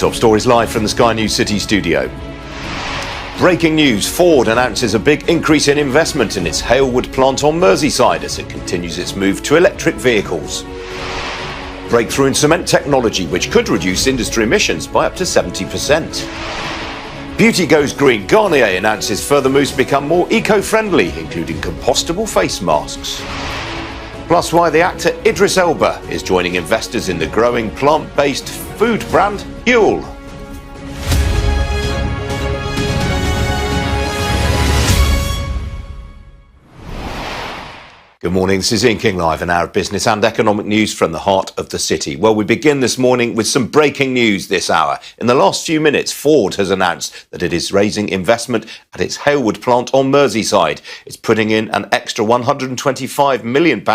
Top stories live from the Sky News City studio. Breaking news, Ford announces a big increase in investment in its Halewood plant on Merseyside as it continues its move to electric vehicles. Breakthrough in cement technology, which could reduce industry emissions by up to 70%. Beauty goes green. Garnier announces further moves to become more eco-friendly, including compostable face masks. Plus, why the actor Idris Elba is joining investors in the growing plant-based food brand Huel. Good morning, this is Ian King Live, an hour of business and economic news from the heart of the city. Well, we begin this morning with some breaking news this hour. In the last few minutes, Ford has announced that it is raising investment at its Halewood plant on Merseyside. It's putting in an extra £125 million,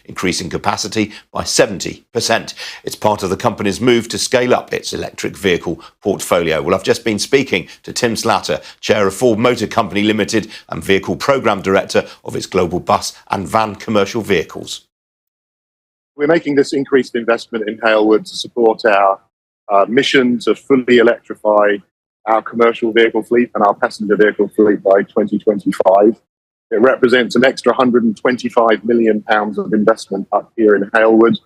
increasing capacity by 70%. It's part of the company's move to scale up its electric vehicle portfolio. Well, I've just been speaking to Tim Slatter, chair of Ford Motor Company Limited and vehicle programme director of its global bus and van commercial vehicles. We're making this increased investment in Halewood to support our mission to fully electrify our commercial vehicle fleet and our passenger vehicle fleet by 2025. It represents an extra £125 million of investment up here in Halewood.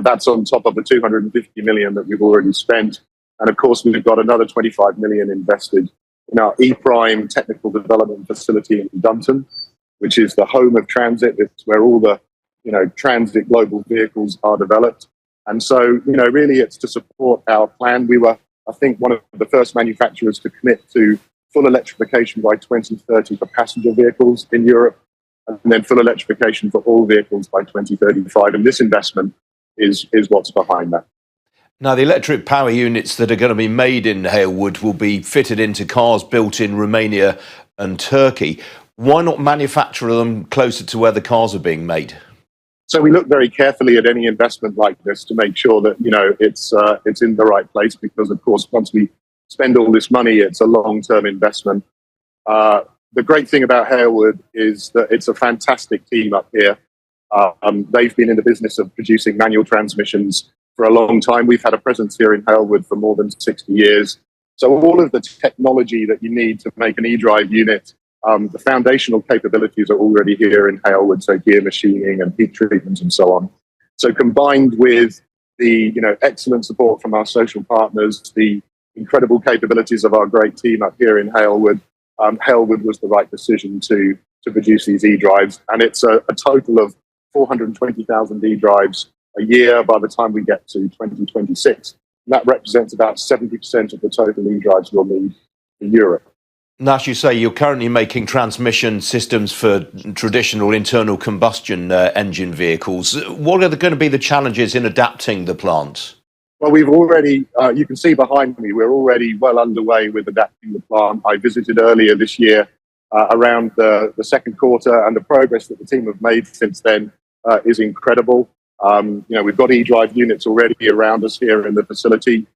That's on top of the £250 million that we've already spent. And of course, we've got another £25 million invested in our E-Prime technical development facility in Dunton, which is the home of transit. It's where all the, transit global vehicles are developed. And so, really it's to support our plan. We were, I think, one of the first manufacturers to commit to full electrification by 2030 for passenger vehicles in Europe, and then full electrification for all vehicles by 2035. And this investment is what's behind that. Now, the electric power units that are going to be made in Halewood will be fitted into cars built in Romania and Turkey. Why not manufacture them closer to where the cars are being made? So we look very carefully at any investment like this to make sure that it's in the right place, because of course once we spend all this money, it's a long-term investment. The great thing about Halewood is that it's a fantastic team up here. They've been in the business of producing manual transmissions for a long time. We've had a presence here in Halewood for more than 60 years. So all of the technology that you need to make an e-drive unit, the foundational capabilities are already here in Halewood, so gear machining and heat treatment and so on. So combined with the excellent support from our social partners, the incredible capabilities of our great team up here in Halewood, Halewood was the right decision to produce these e-drives. And it's a total of 420,000 e-drives a year by the time we get to 2026. And that represents about 70% of the total e-drives we'll need in Europe. Now, as you say, you're currently making transmission systems for traditional internal combustion engine vehicles. What are going to be the challenges in adapting the plant? Well, we've already, you can see behind me, we're already well underway with adapting the plant. I visited earlier this year around the second quarter, and the progress that the team have made since then is incredible. We've got e-drive units already around us here in the facility.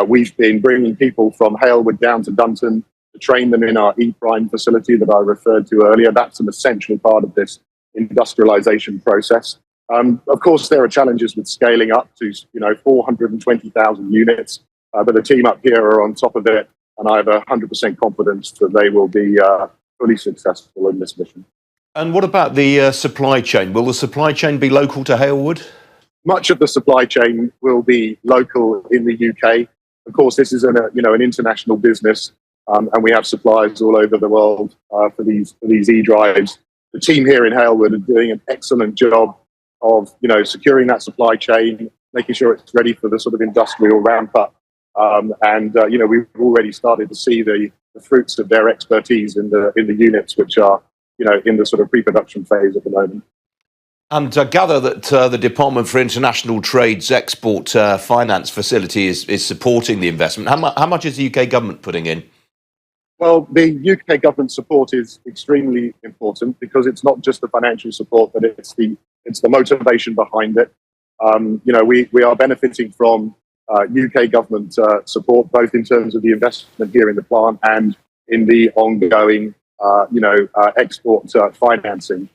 We've been bringing people from Halewood down to Dunton to train them in our E-Prime facility that I referred to earlier. That's an essential part of this industrialization process. Of course, there are challenges with scaling up to 420,000 units, but the team up here are on top of it, and I have 100% confidence that they will be fully successful in this mission. And what about the supply chain? Will the supply chain be local to Halewood? Much of the supply chain will be local in the UK. Of course, this is an international business. And we have suppliers all over the world for these e-drives. The team here in Halewood are doing an excellent job of securing that supply chain, making sure it's ready for the sort of industrial ramp up. We've already started to see the fruits of their expertise in the units, which are in the sort of pre-production phase at the moment. And I gather that the Department for International Trade's export finance facility is supporting the investment. How much is the UK government putting in? Well, the UK government support is extremely important, because it's not just the financial support, but it's the motivation behind it. We are benefiting from UK government support, both in terms of the investment here in the plant and in the ongoing, export financing.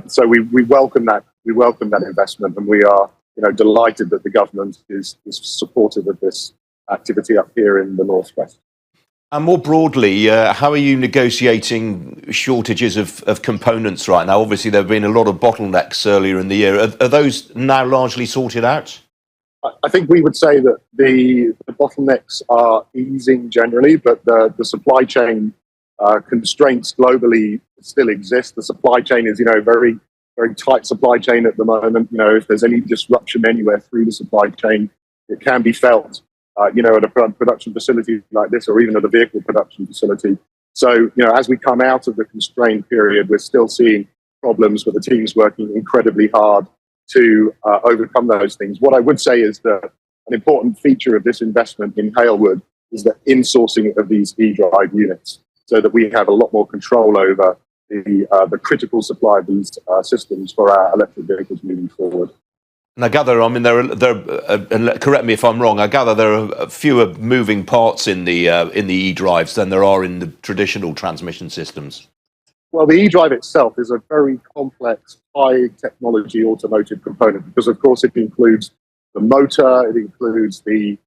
So we welcome that. We welcome that investment, and we are, delighted that the government is supportive of this activity up here in the northwest. And more broadly, how are you negotiating shortages of components right now? Obviously, there have been a lot of bottlenecks earlier in the year. Are those now largely sorted out? I think we would say that the bottlenecks are easing generally, but the supply chain constraints globally still exist. The supply chain is, very, very tight supply chain at the moment. If there's any disruption anywhere through the supply chain, it can be felt, at a production facility like this, or even at a vehicle production facility. So, as we come out of the constrained period, we're still seeing problems, but the team's working incredibly hard to overcome those things. What I would say is that an important feature of this investment in Halewood is the insourcing of these e-drive units, so that we have a lot more control over the critical supply of these systems for our electric vehicles moving forward. And I gather, correct me if I'm wrong, I gather there are fewer moving parts in the e-drives than there are in the traditional transmission systems. Well, the e-drive itself is a very complex, high-technology automotive component because, of course, it includes the motor, it includes the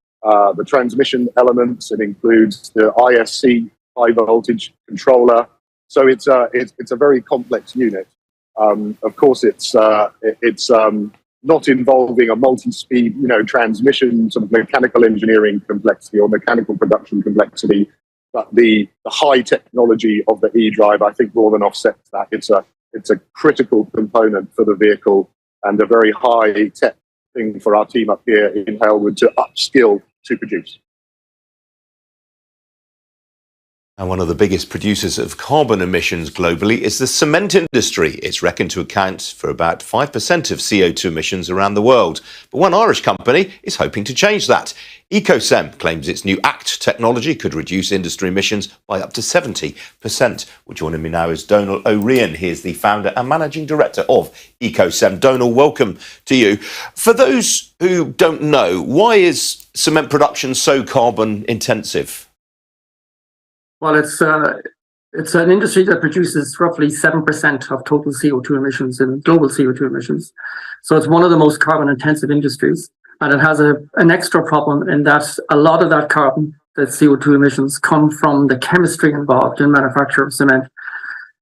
transmission elements, it includes the ISC, high-voltage controller. So it's a very complex unit. Of course, it's not involving a multi-speed, transmission, sort of mechanical engineering complexity or mechanical production complexity. But the high technology of the e-drive, I think, more than offsets that. It's a critical component for the vehicle and a very high tech thing for our team up here in Halewood to upskill to produce. And one of the biggest producers of carbon emissions globally is the cement industry. It's reckoned to account for about 5% of CO2 emissions around the world. But one Irish company is hoping to change that. EcoCem claims its new ACT technology could reduce industry emissions by up to 70%. Well, joining me now is Donal O'Rian. He is the founder and managing director of EcoCem. Donal, welcome to you. For those who don't know, why is cement production so carbon intensive? Well, it's an industry that produces roughly 7% of total CO2 emissions in global CO2 emissions. So it's one of the most carbon intensive industries. And it has an extra problem in that a lot of that carbon, the CO2 emissions, come from the chemistry involved in manufacture of cement.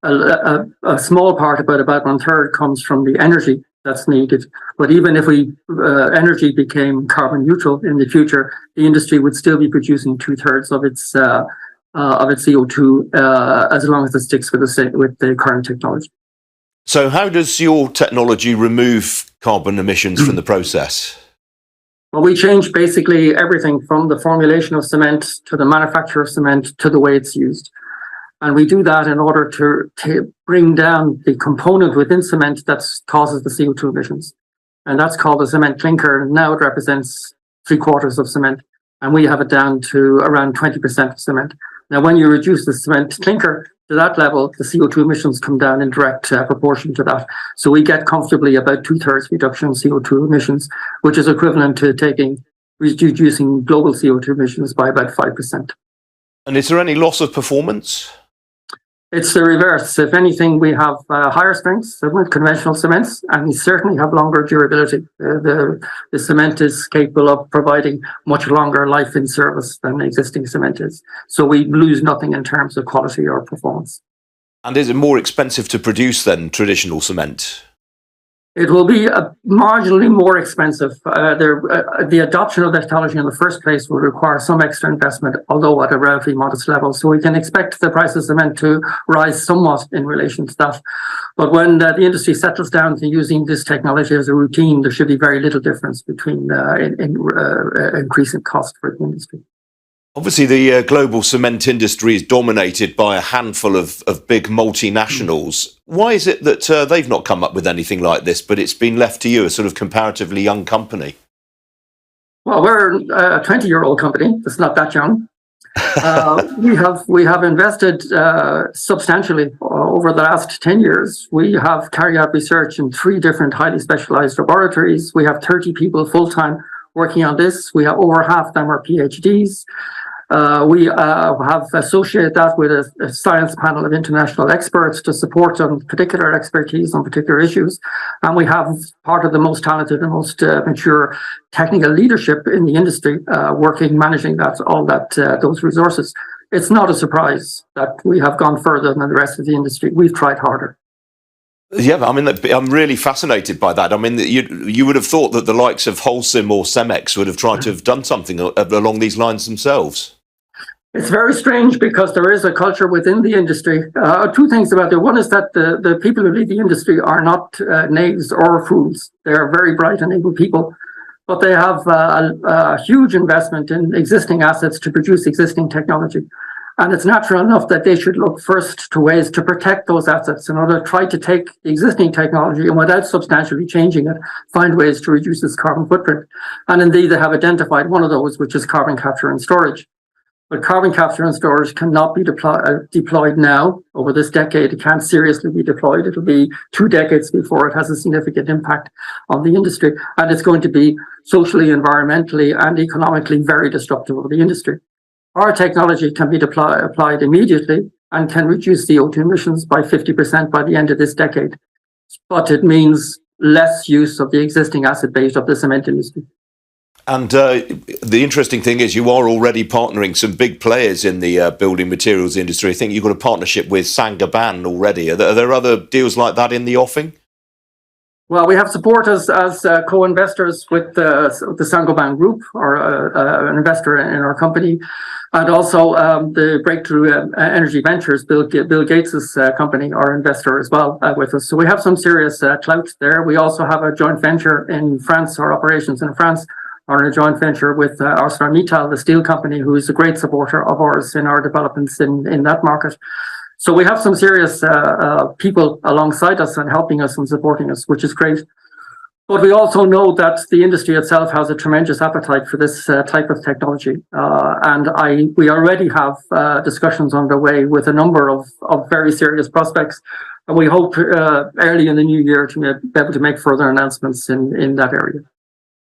A small part, about 1/3, comes from the energy that's needed. But even if energy became carbon neutral in the future, the industry would still be producing 2/3 of its CO2 as long as it sticks with the current technology. So how does your technology remove carbon emissions from the process? Well, we change basically everything from the formulation of cement to the manufacture of cement to the way it's used. And we do that in order to bring down the component within cement that causes the CO2 emissions. And that's called the cement clinker. And now it represents 3/4 of cement. And we have it down to around 20% of cement. Now, when you reduce the cement clinker to that level, the CO2 emissions come down in direct proportion to that. So we get comfortably about 2/3 reduction in CO2 emissions, which is equivalent to reducing global CO2 emissions by about 5%. And is there any loss of performance? It's the reverse. If anything, we have higher strengths than with conventional cements, and we certainly have longer durability. The cement is capable of providing much longer life in service than existing cement is. So we lose nothing in terms of quality or performance. And is it more expensive to produce than traditional cement? It will be marginally more expensive. The adoption of the technology in the first place will require some extra investment, although at a relatively modest level. So we can expect the price of cement to rise somewhat in relation to that. But when the industry settles down to using this technology as a routine, there should be very little difference between increasing cost for the industry. Obviously, the global cement industry is dominated by a handful of big multinationals. Why is it that they've not come up with anything like this, but it's been left to you, a sort of comparatively young company? Well, we're a 20-year-old company. It's not that young. We have invested substantially over the last 10 years. We have carried out research in 3 different highly specialized laboratories. We have 30 people full-time working on this. We have over half them are PhDs. We have associated that with a science panel of international experts to support on particular expertise on particular issues. And we have part of the most talented and most mature technical leadership in the industry managing those resources. It's not a surprise that we have gone further than the rest of the industry. We've tried harder. Yeah, I mean, I'm really fascinated by that. I mean, you would have thought that the likes of Holcim or Cemex would have tried to have done something along these lines themselves. It's very strange because there is a culture within the industry. Two things about it. One is that the people who lead the industry are not knaves or fools. They are very bright and able people, but they have a huge investment in existing assets to produce existing technology. And it's natural enough that they should look first to ways to protect those assets in order to try to take the existing technology and without substantially changing it, find ways to reduce its carbon footprint. And indeed, they have identified one of those, which is carbon capture and storage. But carbon capture and storage cannot be deployed now. Over this decade, it can't seriously be deployed. It'll be 2 decades before it has a significant impact on the industry. And it's going to be socially, environmentally, and economically very disruptive of the industry. Our technology can be applied immediately and can reduce CO2 emissions by 50% by the end of this decade. But it means less use of the existing asset base of the cement industry. And the interesting thing is you are already partnering some big players in the building materials industry. I think you've got a partnership with Saint-Gobain already. Are there other deals like that in the offing? Well, we have support as co-investors with the Saint-Gobain Group, or an investor in our company, and also the Breakthrough Energy Ventures, Bill Gates' company, our investor as well with us. So we have some serious clout there. We also have a joint venture in France. Our operations in France are in a joint venture with ArcelorMittal, the steel company, who is a great supporter of ours in our developments in that market. So we have some serious people alongside us and helping us and supporting us, which is great. But we also know that the industry itself has a tremendous appetite for this type of technology. We already have discussions underway with a number of very serious prospects. And we hope early in the new year to be able to make further announcements in that area.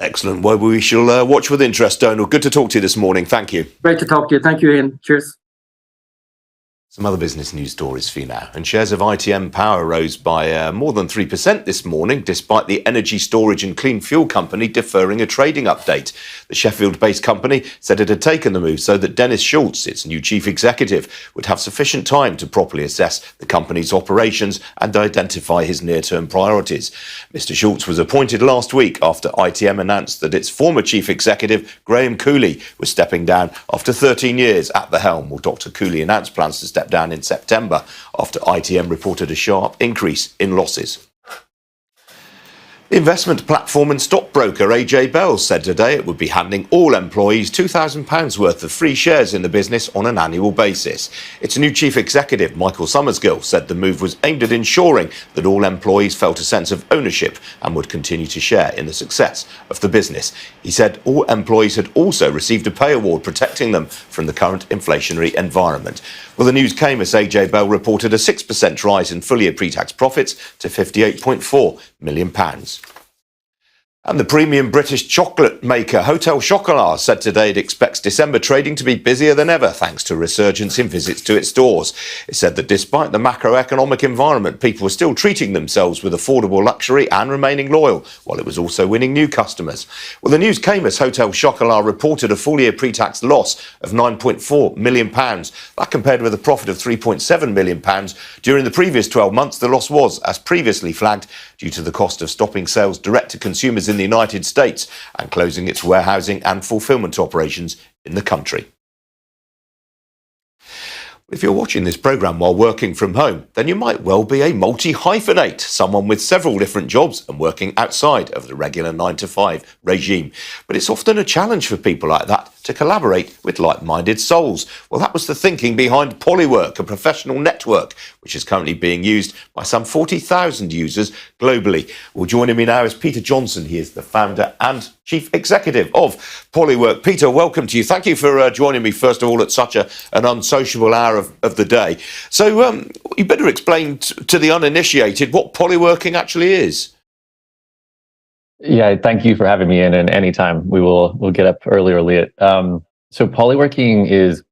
Excellent. Well, we shall watch with interest, Donald. Good to talk to you this morning. Thank you. Great to talk to you. Thank you, Ian. Cheers. Some other business news stories for you now. And shares of ITM Power rose by more than 3% this morning, despite the energy storage and clean fuel company deferring a trading update. The Sheffield-based company said it had taken the move so that Dennis Schultz, its new chief executive, would have sufficient time to properly assess the company's operations and identify his near-term priorities. Mr. Schultz was appointed last week after ITM announced that its former chief executive, Graham Cooley, was stepping down after 13 years at the helm. Well, Dr. Cooley announced plans to step down in September after ITM reported a sharp increase in losses. The investment platform and stockbroker AJ Bell said today it would be handing all employees £2,000 worth of free shares in the business on an annual basis. Its new chief executive, Michael Summersgill, said the move was aimed at ensuring that all employees felt a sense of ownership and would continue to share in the success of the business. He said all employees had also received a pay award protecting them from the current inflationary environment. Well, the news came as AJ Bell reported a 6% rise in full-year pre-tax profits to £58.4 million. And the premium British chocolate maker Hotel Chocolat said today it expects December trading to be busier than ever thanks to a resurgence in visits to its stores. It said that despite the macroeconomic environment, people were still treating themselves with affordable luxury and remaining loyal, while it was also winning new customers. Well, the news came as Hotel Chocolat reported a full-year pre-tax loss of £9.4 million. That compared with a profit of £3.7 million. During the previous 12 months, the loss was, as previously flagged, due to the cost of stopping sales direct to consumers in the United States and closing its warehousing and fulfillment operations in the country. If you're watching this programme while working from home, then you might well be a multi-hyphenate, someone with several different jobs and working outside of the regular 9-to-5 regime. But it's often a challenge for people like that to collaborate with like-minded souls. Well, that was the thinking behind Polywork, a professional network, which is currently being used by some 40,000 users globally. Well, joining me now is Peter Johnson. He is the founder and chief executive of Polywork. Peter, welcome to you. Thank you for joining me, first of all, at such an unsociable hour of the day. So you better explain to the uninitiated what polyworking actually is. Yeah, thank you for having me in, and anytime we'll get up early or late. So polyworking is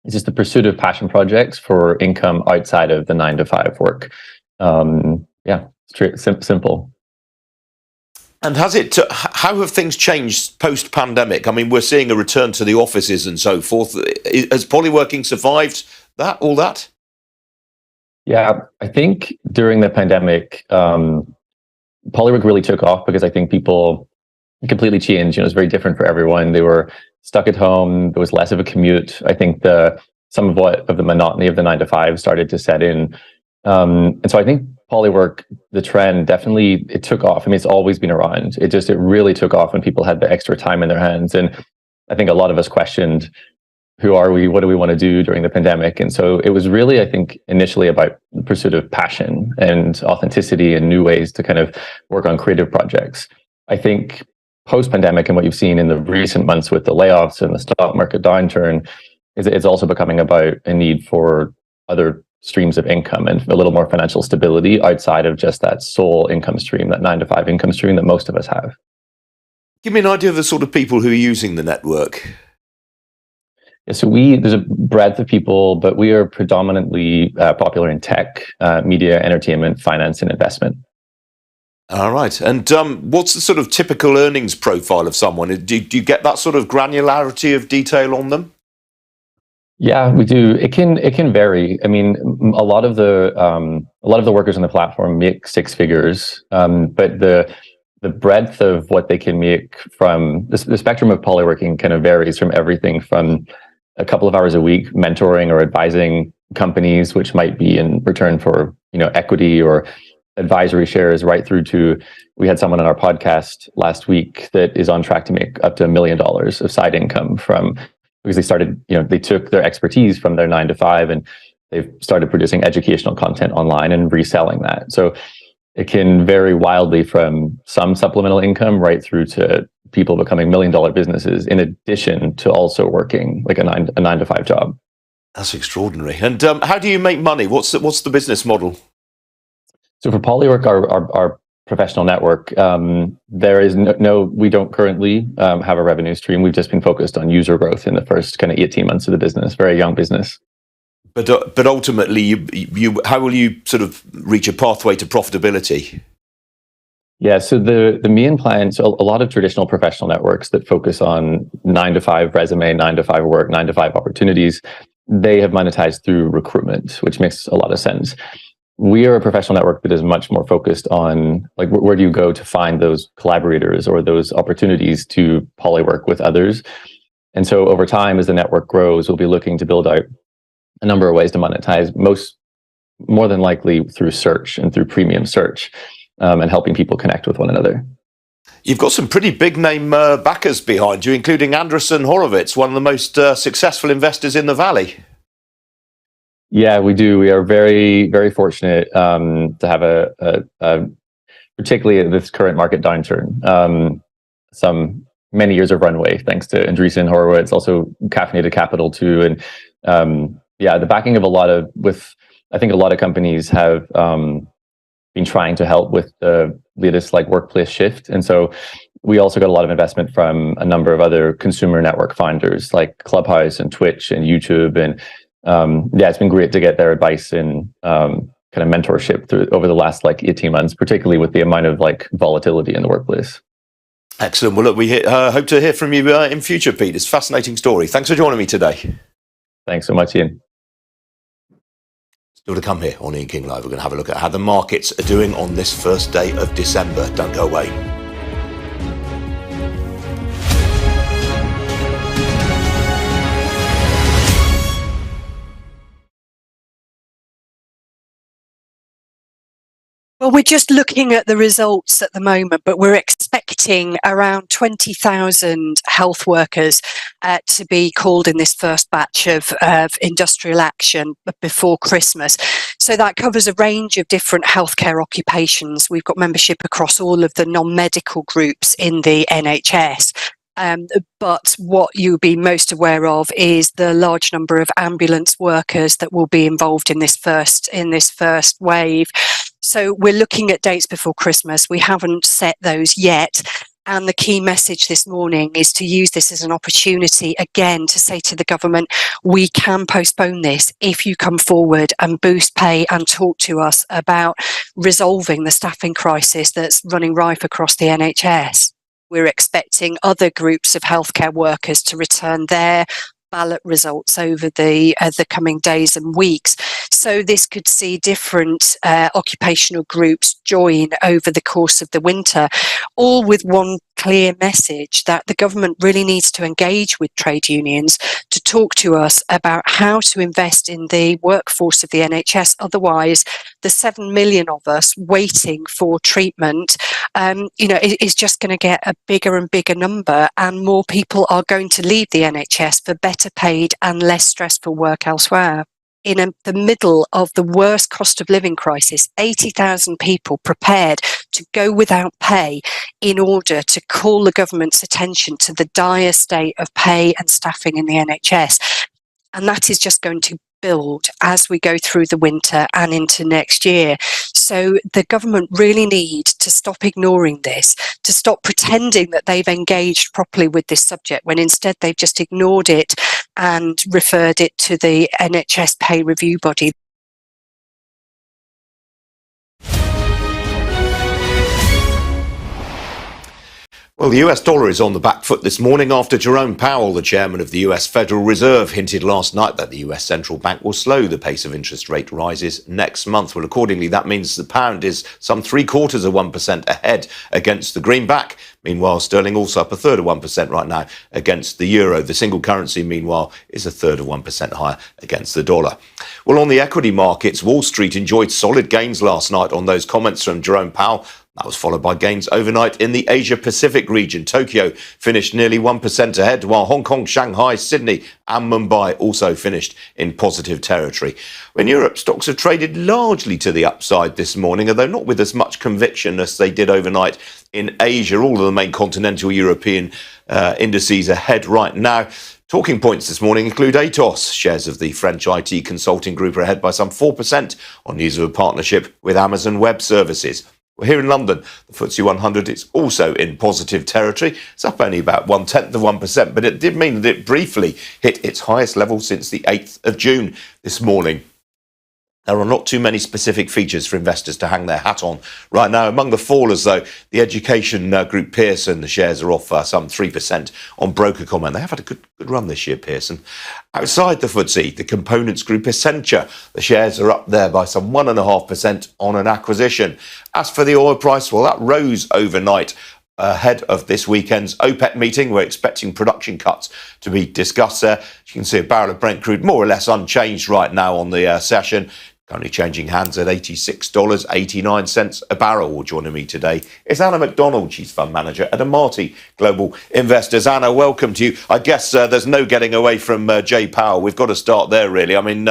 just the pursuit of passion projects for income outside of the 9 to 5 work. Simple. And how have things changed post-pandemic? I mean, we're seeing a return to the offices and so forth. Has polyworking survived all that? Yeah, I think during the pandemic, polywork really took off because I think people completely changed. It was very different for everyone. They were stuck at home. There was less of a commute. I think some of the monotony of the 9 to 5 started to set in. And so I think polywork, the trend, definitely, it took off. I mean, it's always been around. It really took off when people had the extra time in their hands. And I think a lot of us questioned, who are we? What do we want to do during the pandemic? And so it was really, I think, initially about the pursuit of passion and authenticity and new ways to kind of work on creative projects. I think post-pandemic and what you've seen in the recent months with the layoffs and the stock market downturn is it's also becoming about a need for other streams of income and a little more financial stability outside of just that sole income stream, that 9 to 5 income stream that most of us have. Give me an idea of the sort of people who are using the network. Yeah, so there's a breadth of people, but we are predominantly popular in tech, media, entertainment, finance, and investment. All right. And what's the sort of typical earnings profile of someone? Do you get that sort of granularity of detail on them? Yeah, we do. It can vary. I mean, a lot of the workers on the platform make 6 figures, but the breadth of what they can make from the spectrum of polyworking kind of varies from everything from a couple of hours a week mentoring or advising companies, which might be in return for equity or advisory shares, right through to, we had someone on our podcast last week that is on track to make up to $1 million of side income because they started, they took their expertise from their 9 to 5 and they've started producing educational content online and reselling that. So it can vary wildly from some supplemental income right through to people becoming $1 million businesses, in addition to also working like a 9 to 5 job. That's extraordinary. And how do you make money? What's the business model? So for Polywork, our professional network, there is we don't currently have a revenue stream. We've just been focused on user growth in the first kind of 18 months of the business, very young business. But ultimately, how will you sort of reach a pathway to profitability? Yeah, so the main plan, so a lot of traditional professional networks that focus on 9 to 5 resume, 9 to 5 work, 9 to 5 opportunities, they have monetized through recruitment, which makes a lot of sense. We are a professional network that is much more focused on, like, where do you go to find those collaborators or those opportunities to polywork with others? And so over time, as the network grows, we'll be looking to build out a number of ways to monetize, more than likely through search and through premium search, and helping people connect with one another. You've got some pretty big name backers behind you, including Andreessen Horowitz, one of the most successful investors in the Valley. Yeah, we do. We are very, very fortunate to have a particularly at this current market downturn, many years of runway, thanks to Andreessen Horowitz, also caffeinated capital too. And the backing of I think a lot of companies have been trying to help with the latest workplace shift. And so we also got a lot of investment from a number of other consumer network founders like Clubhouse and Twitch and YouTube. And it's been great to get their advice and kind of mentorship over the last 18 months, particularly with the amount of volatility in the workplace. Excellent. Well, look, we hope to hear from you in future, Pete. It's a fascinating story. Thanks for joining me today. Thanks so much, Ian. Still to come here on Ian King Live. We're going to have a look at how the markets are doing on this first day of December. Don't go away. Well, we're just looking at the results at the moment, but we're expecting around 20,000 health workers to be called in this first batch of industrial action before Christmas. So that covers a range of different healthcare occupations. We've got membership across all of the non-medical groups in the NHS. But what you'll be most aware of is the large number of ambulance workers that will be involved in this first wave. So we're looking at dates before Christmas. We haven't set those yet. And the key message this morning is to use this as an opportunity again to say to the government, we can postpone this if you come forward and boost pay and talk to us about resolving the staffing crisis that's running rife across the NHS. We're expecting other groups of healthcare workers to return their ballot results over the coming days and weeks. So this could see different occupational groups join over the course of the winter, all with one clear message that the government really needs to engage with trade unions to talk to us about how to invest in the workforce of the NHS. Otherwise, the 7 million of us waiting for treatment, is just going to get a bigger and bigger number, and more people are going to leave the NHS for better paid and less stressful work elsewhere. In the middle of the worst cost of living crisis, 80,000 people prepared to go without pay in order to call the government's attention to the dire state of pay and staffing in the NHS. And that is just going to build as we go through the winter and into next year. So the government really need to stop ignoring this, to stop pretending that they've engaged properly with this subject when instead they've just ignored it and referred it to the NHS pay review body. Well, the US dollar is on the back foot this morning after Jerome Powell, the chairman of the US Federal Reserve, hinted last night that the US central bank will slow the pace of interest rate rises next month. Well, accordingly, that means the pound is some 0.75% ahead against the greenback. Meanwhile, sterling also up 1/3 of 1% right now against the euro. The single currency, meanwhile, is 1/3 of 1% higher against the dollar. Well, on the equity markets, Wall Street enjoyed solid gains last night on those comments from Jerome Powell. That was followed by gains overnight in the Asia-Pacific region. Tokyo finished nearly 1% ahead, while Hong Kong, Shanghai, Sydney and Mumbai also finished in positive territory. In Europe, stocks have traded largely to the upside this morning, although not with as much conviction as they did overnight in Asia. All of the main continental European indices ahead right now. Talking points this morning include Atos. Shares of the French IT consulting group are ahead by some 4% on news of a partnership with Amazon Web Services. Well, here in London, the FTSE 100 is also in positive territory. It's up only about 1/10 of 1%, but it did mean that it briefly hit its highest level since the 8th of June this morning. There are not too many specific features for investors to hang their hat on right now. Among the fallers, though, the education group Pearson, the shares are off some 3% on broker comment. They have had a good run this year, Pearson. Outside the FTSE, the components group Essentia, the shares are up there by some 1.5% on an acquisition. As for the oil price, well, that rose overnight ahead of this weekend's OPEC meeting. We're expecting production cuts to be discussed there. You can see a barrel of Brent crude more or less unchanged right now on the session. Currently changing hands at $86.89 a barrel. Well, joining me today is Anna McDonald. She's fund manager at Amati Global Investors. Anna, welcome to you. I guess there's no getting away from Jay Powell. We've got to start there, really. I mean,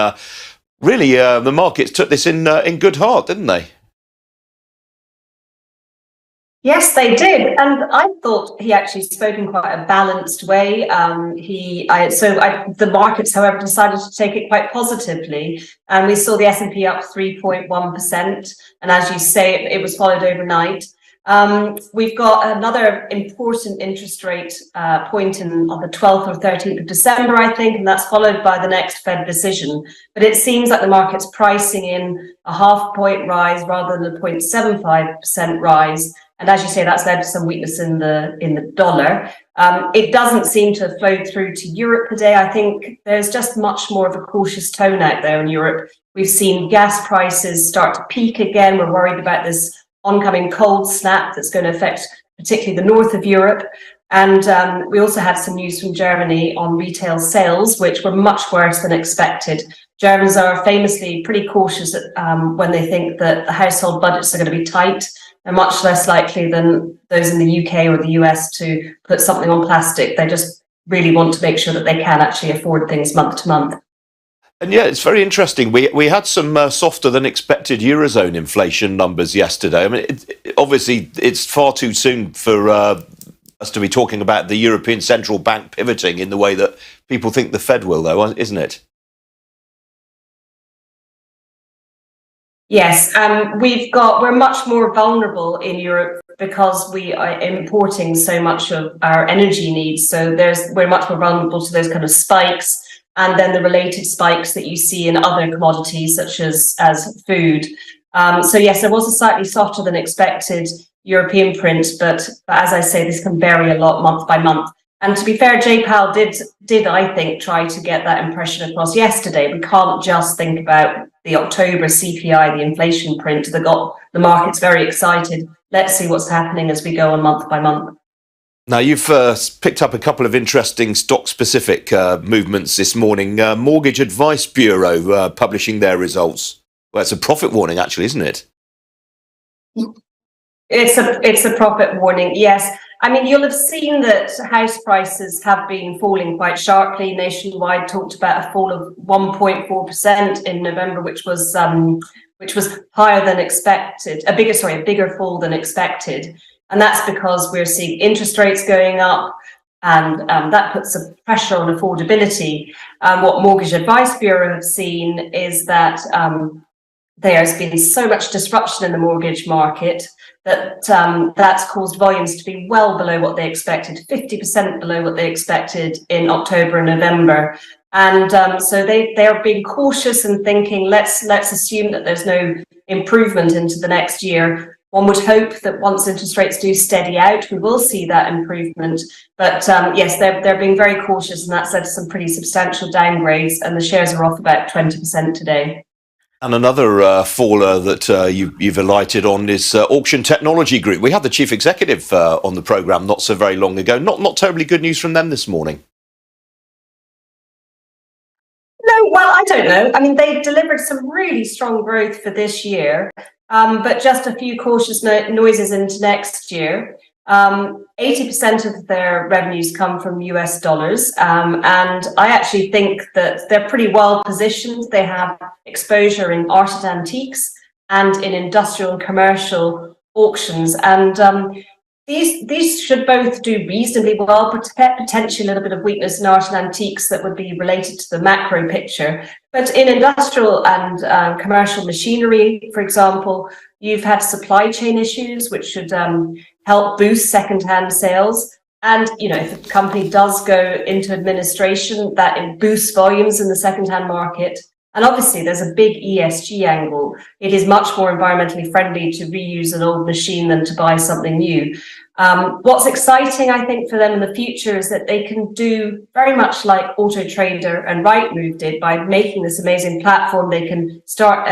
really, the markets took this in good heart, didn't they? Yes, they did, and I thought he actually spoke in quite a balanced way. The markets, however, decided to take it quite positively, and we saw the S&P up 3.1%, and as you say, it was followed overnight. We've got another important interest rate point on the 12th or 13th of December, I think, and that's followed by the next Fed decision. But it seems like the market's pricing in a 0.5-point rise rather than a 0.75% rise. And as you say, that's led to some weakness in the dollar. It doesn't seem to have flowed through to Europe today. I think there's just much more of a cautious tone out there in Europe. We've seen gas prices start to peak again. We're worried about this oncoming cold snap that's going to affect particularly the north of Europe. And we also had some news from Germany on retail sales, which were much worse than expected. Germans are famously pretty cautious when they think that the household budgets are going to be tight. They're much less likely than those in the UK or the US to put something on plastic. They just really want to make sure that they can actually afford things month to month. And yeah, it's very interesting. We had some softer than expected Eurozone inflation numbers yesterday. I mean, obviously, it's far too soon for us to be talking about the European Central Bank pivoting in the way that people think the Fed will, though, isn't it? Yes, we're much more vulnerable in Europe because we are importing so much of our energy needs. So we're much more vulnerable to those kind of spikes, and then the related spikes that you see in other commodities such as food. So yes, there was a slightly softer than expected European print, but as I say, this can vary a lot month by month. And to be fair, Jay Powell did I think try to get that impression across yesterday. We can't just think about the October CPI, the inflation print that got the markets very excited. Let's see what's happening as we go on month by month. Now, you've picked up a couple of interesting stock-specific movements this morning. Mortgage Advice Bureau publishing their results. Well, it's a profit warning, actually, isn't it? It's a profit warning, yes. I mean, you'll have seen that house prices have been falling quite sharply. Nationwide talked about a fall of 1.4% in November, which was higher than expected, a bigger fall than expected. And that's because we're seeing interest rates going up, and that puts some pressure on affordability. What Mortgage Advice Bureau have seen is that there's been so much disruption in the mortgage market that that's caused volumes to be well below what they expected, 50% below what they expected in October and November. And so they're being cautious and thinking, let's assume that there's no improvement into the next year. One would hope that once interest rates do steady out, we will see that improvement. But yes, they're being very cautious, and that's led to some pretty substantial downgrades, and the shares are off about 20% today. And another faller that you've alighted on is Auction Technology Group. We had the chief executive on the programme not so very long ago. Not terribly good news from them this morning. No, well, I don't know. I mean, they delivered some really strong growth for this year, but just a few cautious noises into next year. 80% of their revenues come from US dollars, and I actually think that they're pretty well positioned. They have exposure in art and antiques and in industrial and commercial auctions, and these should both do reasonably well, but potentially a little bit of weakness in art and antiques that would be related to the macro picture. But in industrial and commercial machinery, for example, you've had supply chain issues, which should help boost second-hand sales. And, you know, if a company does go into administration, that boosts volumes in the second-hand market. And obviously, there's a big ESG angle. It is much more environmentally friendly to reuse an old machine than to buy something new. What's exciting, I think, for them in the future is that they can do very much like Auto Trader and Rightmove did by making this amazing platform. They can start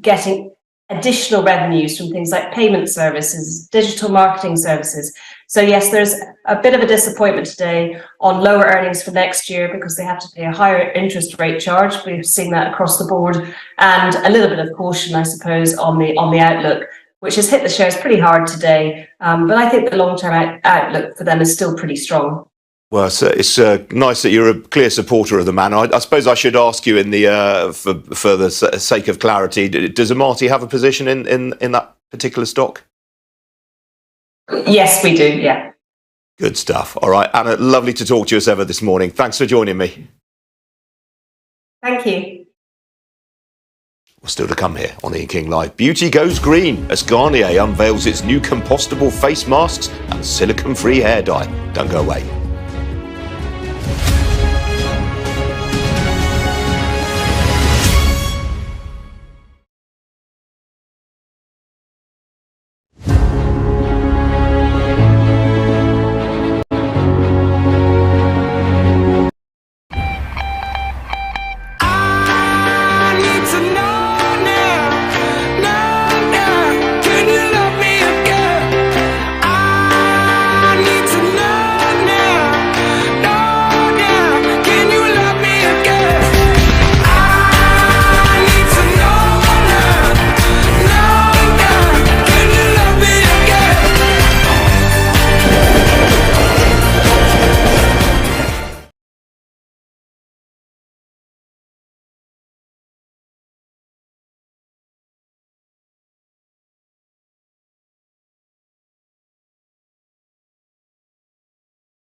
getting additional revenues from things like payment services, digital marketing services. So yes, there's a bit of a disappointment today on lower earnings for next year because they have to pay a higher interest rate charge. We've seen that across the board, and a little bit of caution, I suppose, on the outlook, which has hit the shares pretty hard today. But I think the long-term outlook for them is still pretty strong. Well, it's nice that you're a clear supporter of the man. I suppose I should ask you, in the for the sake of clarity, does Amati have a position in that particular stock? Yes, we do, yeah. Good stuff. All right, Anna, lovely to talk to you as ever this morning. Thanks for joining me. Thank you. Well, still to come here on Ian King Live. Beauty goes green as Garnier unveils its new compostable face masks and silicone-free hair dye. Don't go away.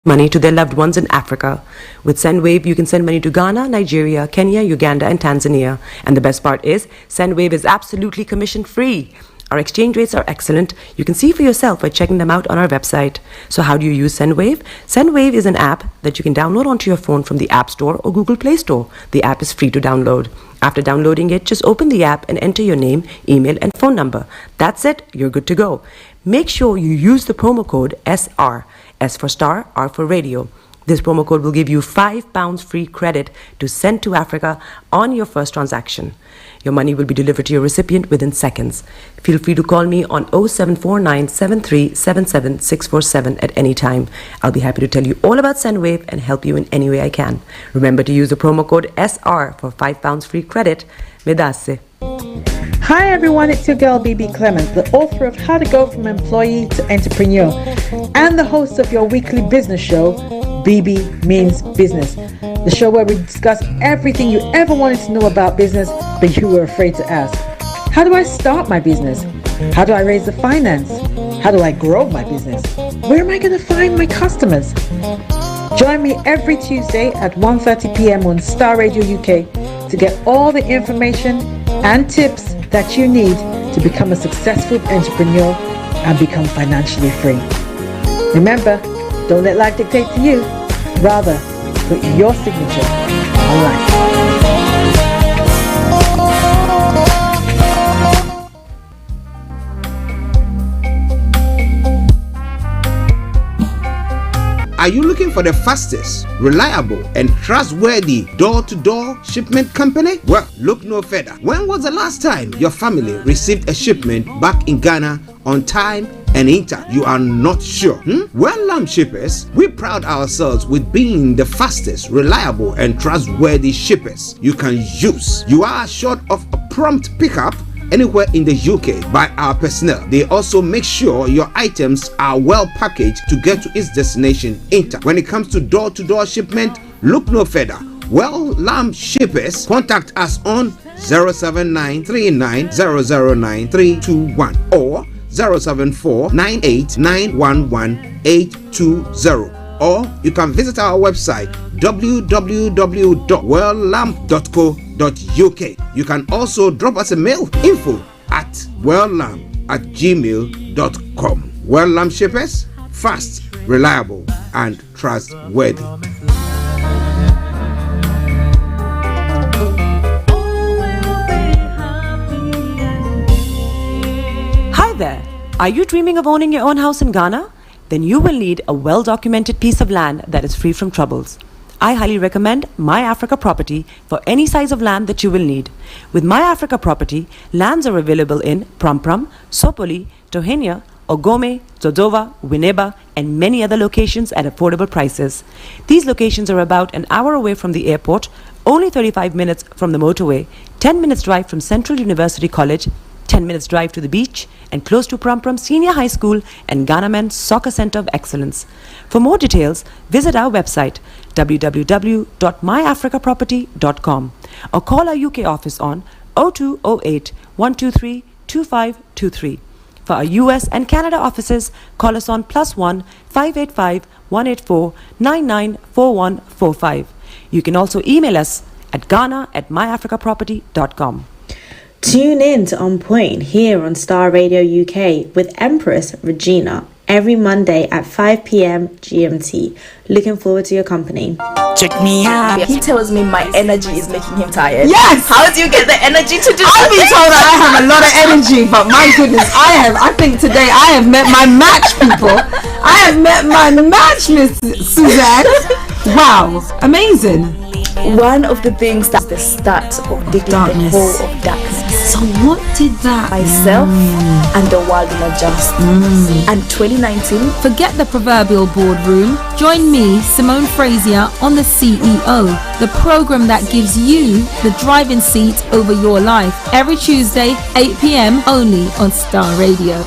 Money to their loved ones in Africa. With SendWave, you can send money to Ghana, Nigeria, Kenya, Uganda, and Tanzania. And the best part is, SendWave is absolutely commission-free. Our exchange rates are excellent. You can see for yourself by checking them out on our website. So how do you use SendWave? SendWave is an app that you can download onto your phone from the App Store or Google Play Store. The app is free to download. After downloading it, just open the app and enter your name, email, and phone number. That's it. You're good to go. Make sure you use the promo code SR. S for Starr, R for Radio. This promo code will give you £5 free credit to send to Africa on your first transaction. Your money will be delivered to your recipient within seconds. Feel free to call me on 0749 7377 647 at any time. I'll be happy to tell you all about SendWave and help you in any way I can. Remember to use the promo code SR for £5 free credit. Vedasse. Hi everyone, it's your girl BB Clement, the author of How to Go From Employee to Entrepreneur and the host of your weekly business show, BB Means Business, the show where we discuss everything you ever wanted to know about business but you were afraid to ask. How do I start my business? How do I raise the finance? How do I grow my business? Where am I going to find my customers? Join me every Tuesday at 1:30 p.m. on Starr Radio UK to get all the information and tips that you need to become a successful entrepreneur and become financially free. Remember, don't let life dictate to you. Rather, put your signature on life. Are you looking for the fastest, reliable, and trustworthy door-to-door shipment company? Well, look no further. When was the last time your family received a shipment back in Ghana on time and in time? You are not sure? Well, Lamb Shippers, we pride ourselves with being the fastest, reliable, and trustworthy shippers you can use. You are assured of a prompt pickup anywhere in the UK by our personnel. They also make sure your items are well packaged to get to its destination in time. When it comes to door-to-door shipment, look no further. Well, Lamb Shippers, contact us on 07939009321 or 07498911820. Or you can visit our website www.welllamb.co.uk. You can also drop us a mail, info@welllamb@gmail.com. Well Lamb Shippers, fast, reliable, and trustworthy. Hi there. Are you dreaming of owning your own house in Ghana? Then you will need a well-documented piece of land that is free from troubles. I highly recommend My Africa Property for any size of land that you will need. With My Africa Property, lands are available in Pram, Sopoli, Tohenia, Ogome, Dodova, Winneba, and many other locations at affordable prices. These locations are about an hour away from the airport, only 35 minutes from the motorway, 10 minutes drive from Central University College, 10 minutes drive to the beach, and close to Pram Senior High School and Ghana Men's Soccer Center of Excellence. For more details, visit our website www.myafricaproperty.com or call our UK office on 0208 123 2523. For our US and Canada offices, call us on +1 585 184 994145. You can also email us at ghana@myafricaproperty.com. Tune in to On Point here on Starr Radio UK with Empress Regina every Monday at 5 p.m. GMT. Looking forward to your company. Check me out. He tells me my energy is making him tired. Yes! How do you get the energy to do I've been told that I have a lot of energy, but my goodness, I think today I have met my match, people. I have met my match, Miss Suzanne. Wow, amazing. One of the things that's the start of digging the hole of darkness. So what did that? Myself and the world will adjust. And 2019. Forget the proverbial boardroom. Join me, Simone Frazier, on The CEO, the program that gives you the driving seat over your life. Every Tuesday, 8 p.m. only on Starr Radio.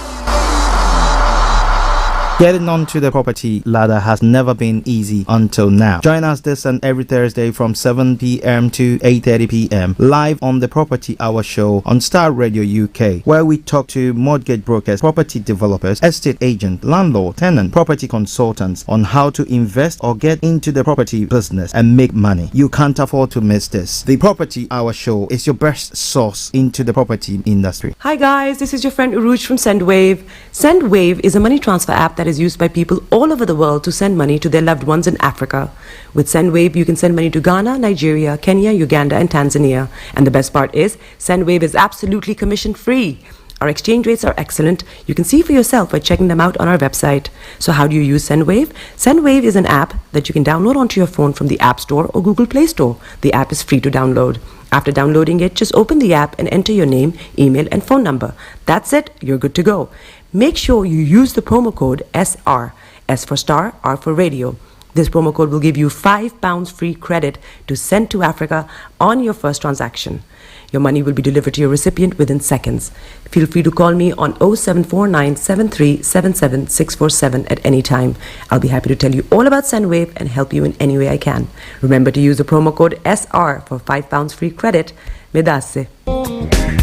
Getting onto the property ladder has never been easy until now. Join us this and every Thursday from 7 p.m. to 8:30 p.m. live on the Property Hour Show on Starr Radio UK, where we talk to mortgage brokers, property developers, estate agents, landlord, tenant, property consultants on how to invest or get into the property business and make money. You can't afford to miss this. The Property Hour Show is your best source into the property industry. Hi guys, this is your friend Uruj from SendWave. SendWave is a money transfer app that is used by people all over the world to send money to their loved ones in Africa. With SendWave, you can send money to Ghana, Nigeria, Kenya, Uganda, and Tanzania. And the best part is, SendWave is absolutely commission-free. Our exchange rates are excellent. You can see for yourself by checking them out on our website. So how do you use SendWave? SendWave is an app that you can download onto your phone from the App Store or Google Play Store. The app is free to download. After downloading it, just open the app and enter your name, email, and phone number. That's it. You're good to go. Make sure you use the promo code SR, S for Star, R for Radio. This promo code will give you £5 free credit to send to Africa on your first transaction. Your money will be delivered to your recipient within seconds. Feel free to call me on 0749 7377 647 at any time. I'll be happy to tell you all about SendWave and help you in any way I can. Remember to use the promo code SR for £5 free credit. Medasse.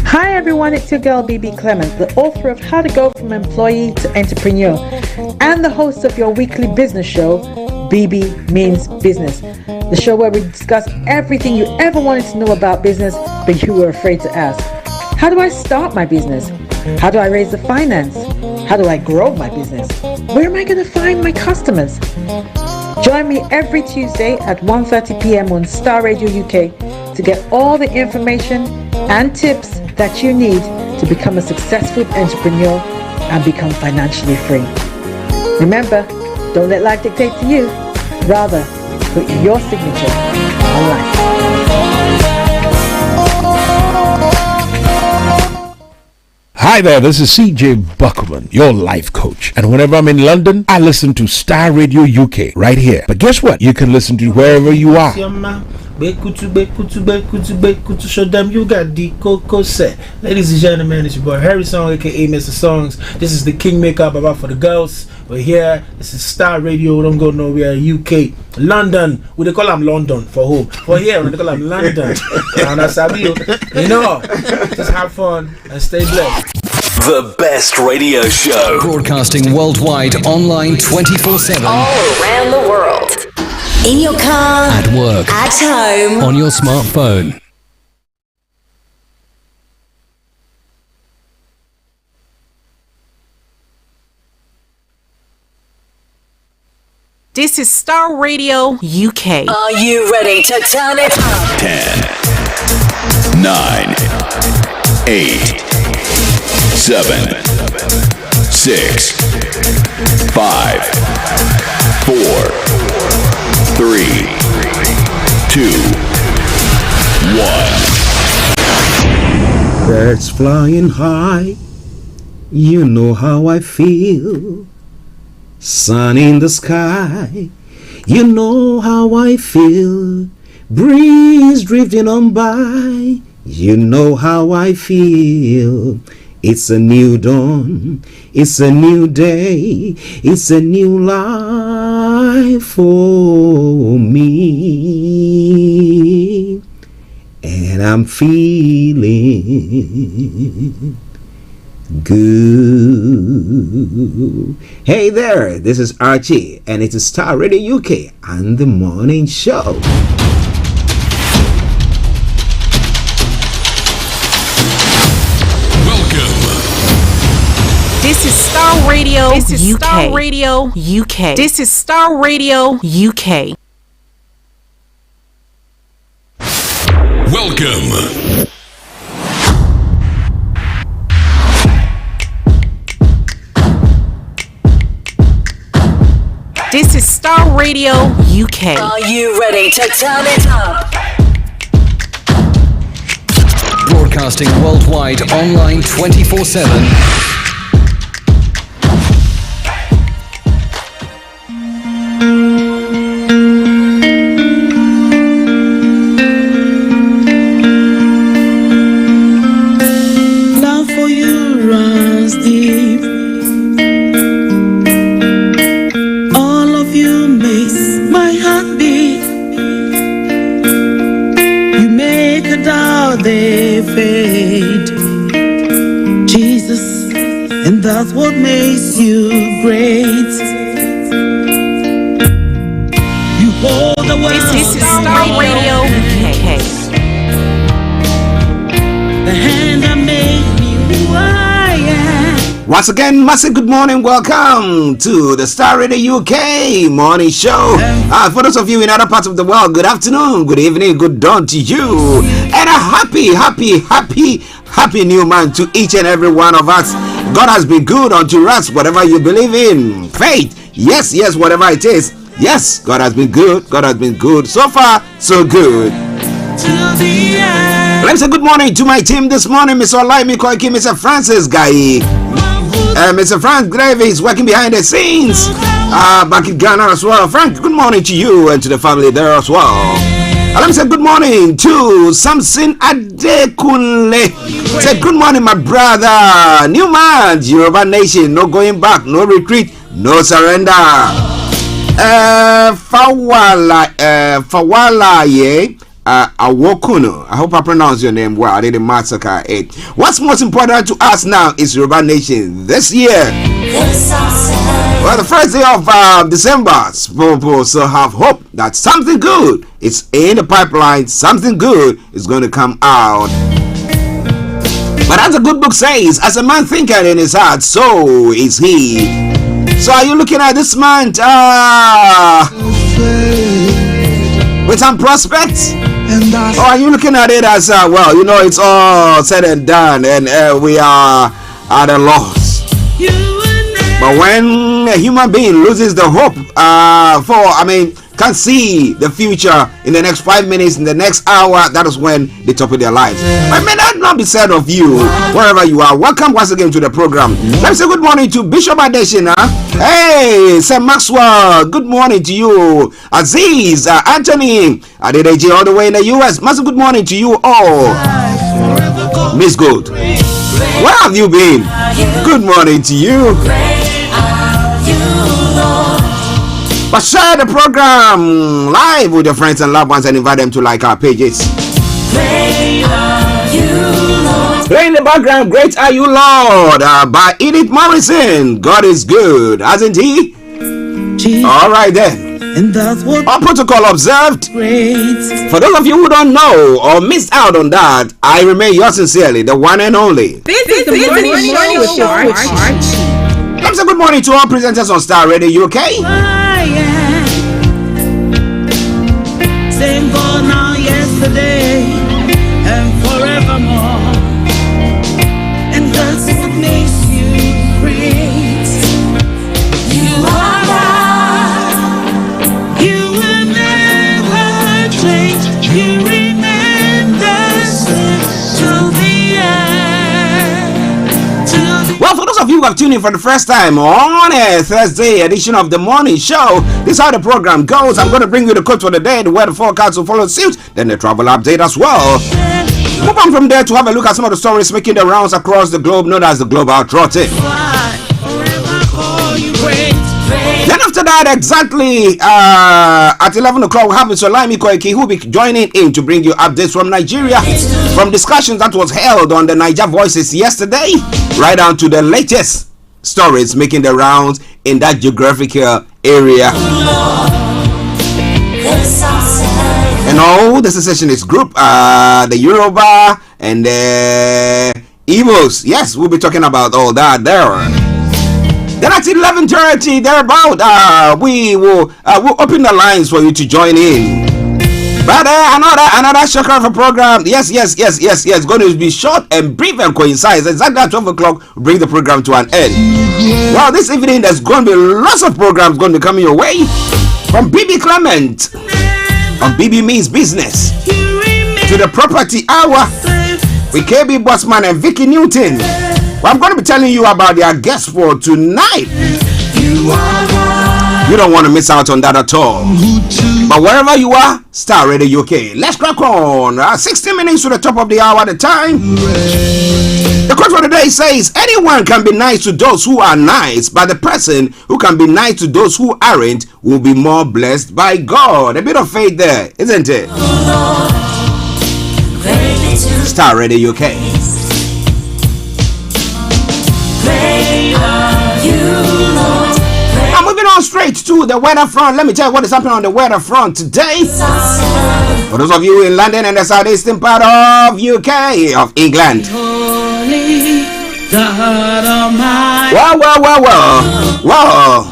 Hi everyone, it's your girl BB Clement, the author of How to Go from Employee to Entrepreneur and the host of your weekly business show, BB Means Business, the show where we discuss everything you ever wanted to know about business but you were afraid to ask. How do I start my business? How do I raise the finance? How do I grow my business? Where am I going to find my customers? Join me every Tuesday at 1:30 p.m. on Starr Radio UK to get all the information and tips that you need to become a successful entrepreneur and become financially free. Remember, don't let life dictate to you. Rather, put your signature on life. Hi there, this is CJ Buckman, your life coach. And whenever I'm in London, I listen to Starr Radio UK right here. But guess what? You can listen to wherever you are. Show them you got the cocoa set. Ladies and gentlemen, it's your boy Harry Song, aka Mr. Songs. This is the King Makeup about for the girls. We're here. This is Starr Radio. Don't go nowhere. UK, London. We they call them London for who? For here, we they call them London. And that's how you know. Just have fun and stay blessed. The best radio show. Broadcasting worldwide, online 24/7. All around the world. In your car. At work. At home. On your smartphone. This is Starr Radio UK. Are you ready to turn it up? 10, 9, 8, 7, 6, 5, 4, 3, 2, 1. Birds flying high, you know how I feel. Sun in the sky, you know how I feel. Breeze drifting on by, you know how I feel. It's a new dawn, it's a new day, it's a new life for me. And I'm feeling good. Hey there, this is Archie, and it is Starr Radio UK and the morning show. This is Starr Radio. This is UK. Starr Radio UK. This is Starr Radio UK. Welcome. This is Starr Radio UK. Are you ready to turn it up? Broadcasting worldwide, online 24/7. Love for you runs deep. before they fade. Jesus, and that's what makes you great. You hold the world. This is Starr Radio UK. The hand that made me who I am. Once again, massive good morning. Welcome to the Starr Radio UK morning show. For those of you in other parts of the world, good afternoon, good evening, good dawn to you, and a happy new month to each and every one of us. God has been good unto us, whatever you believe in. Faith, yes, whatever it is. Yes, God has been good. God has been good. So far, so good. Let me say good morning to my team this morning. Mr. Olayomi, Mr. Francis Guy. Mr. Frank Gravy is working behind the scenes back in Ghana as well. Frank, good morning to you and to the family there as well. Let me say good morning to Samson Adekunle. Say good morning, my brother. New man, Yoruba Nation. No going back, no retreat, no surrender. Fawala, yeah. Awokuno. I hope I pronounce your name well. I didn't massacre it. What's most important to us now is Yoruba Nation this year. Well, the first day of December, people still have hope that something good is in the pipeline. Something good is going to come out. But as the good book says, as a man thinketh in his heart, so is he. So are you looking at this month with some prospects? Or are you looking at it as, well, you know, it's all said and done and we are at a loss? But when a human being loses the hope can't see the future in the next 5 minutes, in the next hour, that is when they top of their lives. But may that not be said of you, wherever you are. Welcome once again to the program. Let me say good morning to Bishop Adeshina. Hey, Sir Maxwell, good morning to you. Aziz, Anthony, Adedeji all the way in the US. Massive good morning to you all. Miss Good, where have you been? Good morning to you. But share the program live with your friends and loved ones and invite them to like our pages. Play in the background, Great Are You Lord, by Edith Morrison. God is good, hasn't he? Alright then. And that's what our protocol observed. For those of you who don't know or missed out on that, I remain yours sincerely, the one and only. This is the morning show with Archie. Let's say good morning to all presenters on Starr Radio UK. Same for now, yesterday, and forevermore. And that's what makes you great. You are God. You will never change. You remain the same till the end. Well, for those of you who have tuned in for the first time on a Thursday edition of the morning show, this is how the program goes. I'm going to bring you the quote for the day, the weather forecast will follow suit, then the travel update as well. Move on from there to have a look at some of the stories making the rounds across the globe, known as the Global Trotting. Then after that, exactly at 11 o'clock, we'll have Mr. Olayomi, who will be joining in to bring you updates from Nigeria, from discussions that was held on the Niger Voices yesterday, right down to the latest stories making the rounds in that geographical area. And all the secessionist group, the Yoruba and the Igbos. Yes, we'll be talking about all that there. Then at 11:30, thereabout, we will we'll open the lines for you to join in. But another shocker of a program. Yes. It's going to be short and brief and coincide. Exactly at 12 o'clock, we'll bring the program to an end. Well, this evening, there's going to be lots of programs going to be coming your way. From BB Clement on BB Means Business to the Property Hour with KB Bossman and Vicky Newton. Well, I'm going to be telling you about their guest for tonight. You don't want to miss out on that at all. But wherever you are, Starr Radio UK. Let's crack on. 60 minutes to the top of the hour at a time. The quote for the day says, anyone can be nice to those who are nice, but the person who can be nice to those who aren't will be more blessed by God. A bit of faith there, isn't it? Starr Radio UK. Now moving on straight to the weather front. Let me tell you what is happening on the weather front today. For those of you in London and the southeastern part of UK, of England. Wow.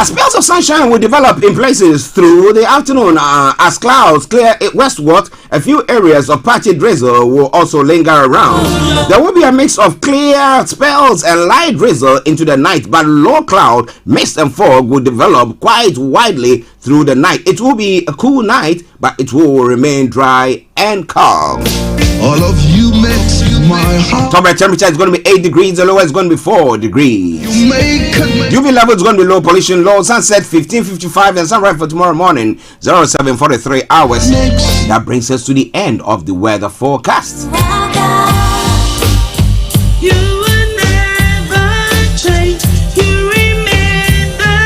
Spells of sunshine will develop in places through the afternoon as clouds clear westward. A few areas of patchy drizzle will also linger around. There will be a mix of clear spells and light drizzle into the night, but low cloud, mist and fog will develop quite widely through the night. It will be a cool night, but it will remain dry and calm. All of you makes my heart. Top temperature is going to be 8 degrees, the lowest is going to be 4 degrees. UV level is going to be low, pollution low, sunset 15:55, and sunrise for tomorrow morning 07:43 hours. That brings us to the end of the weather forecast. You will never change. You remain the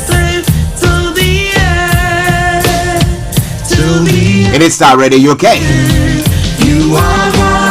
same till the end. Till the end. It is Starr Radio UK. You are right.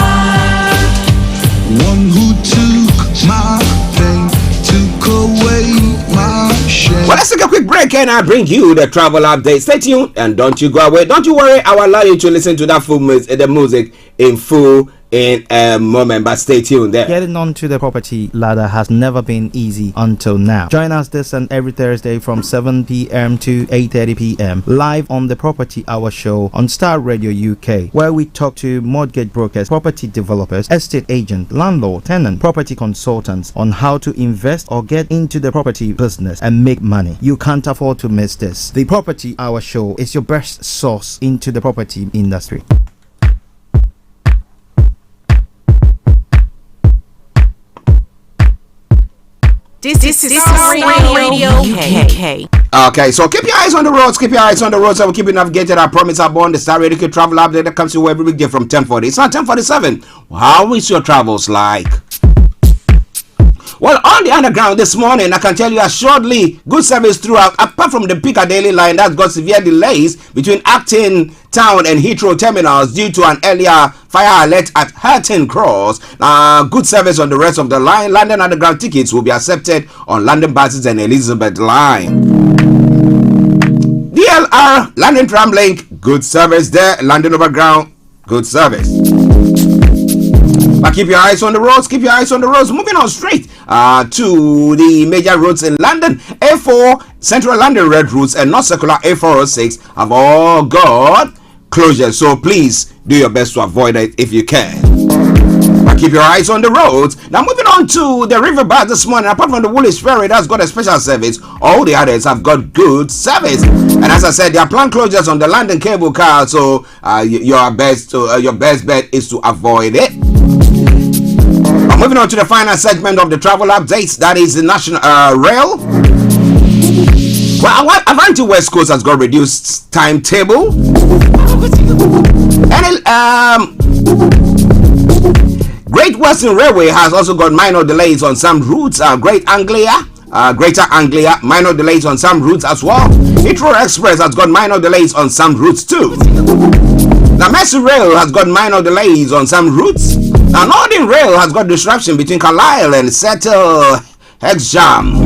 One who took my pain, took away my shame. Well, let's take a quick break and I bring you the travel update. Stay tuned and don't you go away. Don't you worry, I will allow you to listen to that full the music in full in a moment, but stay tuned there. Getting onto the property ladder has never been easy until now. Join us this and every Thursday from 7 p.m. to 8:30 p.m. live on the Property Hour Show on Starr Radio UK, where we talk to mortgage brokers, property developers, estate agents, landlord, tenant, property consultants on how to invest or get into the property business and make money. You can't afford to miss this. The Property Hour Show is your best source into the property industry. This is Starr Radio UK. Okay, so keep your eyes on the roads. Keep your eyes on the roads. So we'll keep you navigated. I promise I'm on the Starr Radio UK travel update that comes to you every weekday from 10:40. It's not 10:47. How is your travels like? Well, on the underground this morning, I can tell you assuredly good service throughout, apart from the Piccadilly line that's got severe delays between Acton Town and Heathrow terminals due to an earlier fire alert at Hatton Cross. Good service on the rest of the line. London Underground tickets will be accepted on London buses and Elizabeth line. DLR, London Tram Link, good service there. London Overground, good service. But keep your eyes on the roads, keep your eyes on the roads. Moving on straight to the major roads in London. A4, Central London Red Routes and North Circular A406 have all got closures. So please do your best to avoid it if you can. But keep your eyes on the roads. Now moving on to the river bar this morning. Apart from the Woolwich Ferry that's got a special service, all the others have got good service. And as I said, there are planned closures on the London cable car. So your best bet is to avoid it. Moving on to the final segment of the travel updates, that is the National Rail. Well, Avanti West Coast has got reduced timetable. And Great Western Railway has also got minor delays on some routes. Greater Anglia, minor delays on some routes as well. Heathrow Express has got minor delays on some routes too. Now, Mercy Rail has got minor delays on some routes. Now, Northern Rail has got disruption between Carlisle and Settle Hexham.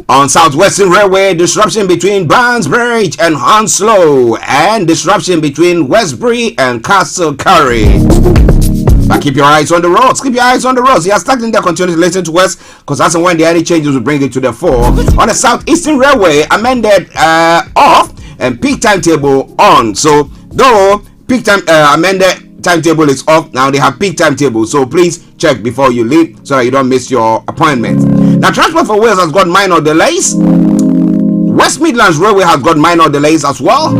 On Southwestern Railway, disruption between Barnesbridge and Hounslow, and disruption between Westbury and Castle Curry. But keep your eyes on the roads. Keep your eyes on the roads. You are starting to continue to listen to us, because that's when there are any changes will bring it to the fore. On the Southeastern Railway, amended off and peak timetable on. So though peak time amended timetable is off, now they have peak timetable. So please check before you leave so that you don't miss your appointment. Now, Transport for Wales has got minor delays. West Midlands Railway has got minor delays as well.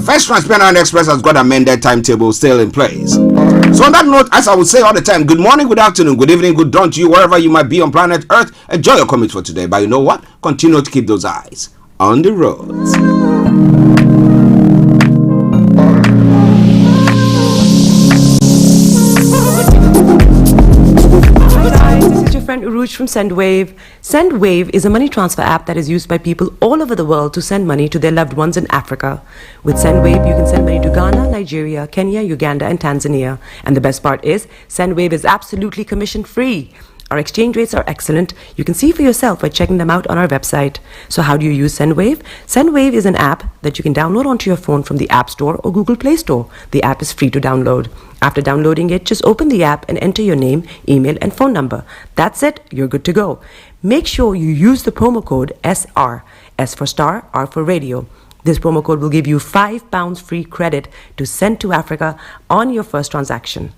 First Transparent Express has got amended timetable still in place. So on that note, as I would say all the time, good morning, good afternoon, good evening, good dawn to you wherever you might be on planet Earth. Enjoy your commute for today. But you know what? Continue to keep those eyes on the roads. and Uruj from SendWave. SendWave is a money transfer app that is used by people all over the world to send money to their loved ones in Africa. With SendWave, you can send money to Ghana, Nigeria, Kenya, Uganda, and Tanzania. And the best part is, SendWave is absolutely commission-free. Our exchange rates are excellent. You can see for yourself by checking them out on our website. So how do you use SendWave? SendWave is an app that you can download onto your phone from the App Store or Google Play Store. The app is free to download. After downloading it, just open the app and enter your name, email, and phone number. That's it. You're good to go. Make sure you use the promo code SR. S for Star, R for Radio. This promo code will give you £5 free credit to send to Africa on your first transaction.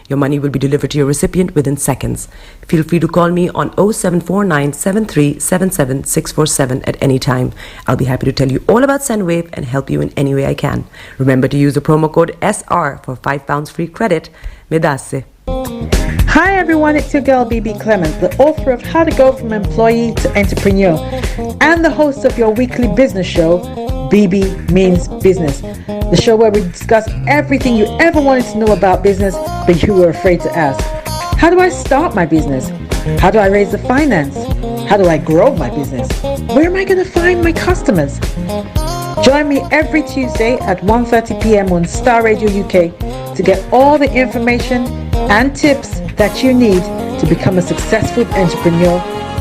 Your money will be delivered to your recipient within seconds. Feel free to call me on 0749 7377 647 at any time. I'll be happy to tell you all about SendWave and help you in any way I can. Remember to use the promo code SR for £5 free credit. Medasse. Hi everyone, it's your girl BB Clement, the author of How to Go From Employee to Entrepreneur and the host of your weekly business show, BB Means Business, the show where we discuss everything you ever wanted to know about business but you were afraid to ask. How do I start my business? How do I raise the finance? How do I grow my business? Where am I going to find my customers? Join me every Tuesday at 1:30 p.m. on Starr Radio UK to get all the information and tips that you need to become a successful entrepreneur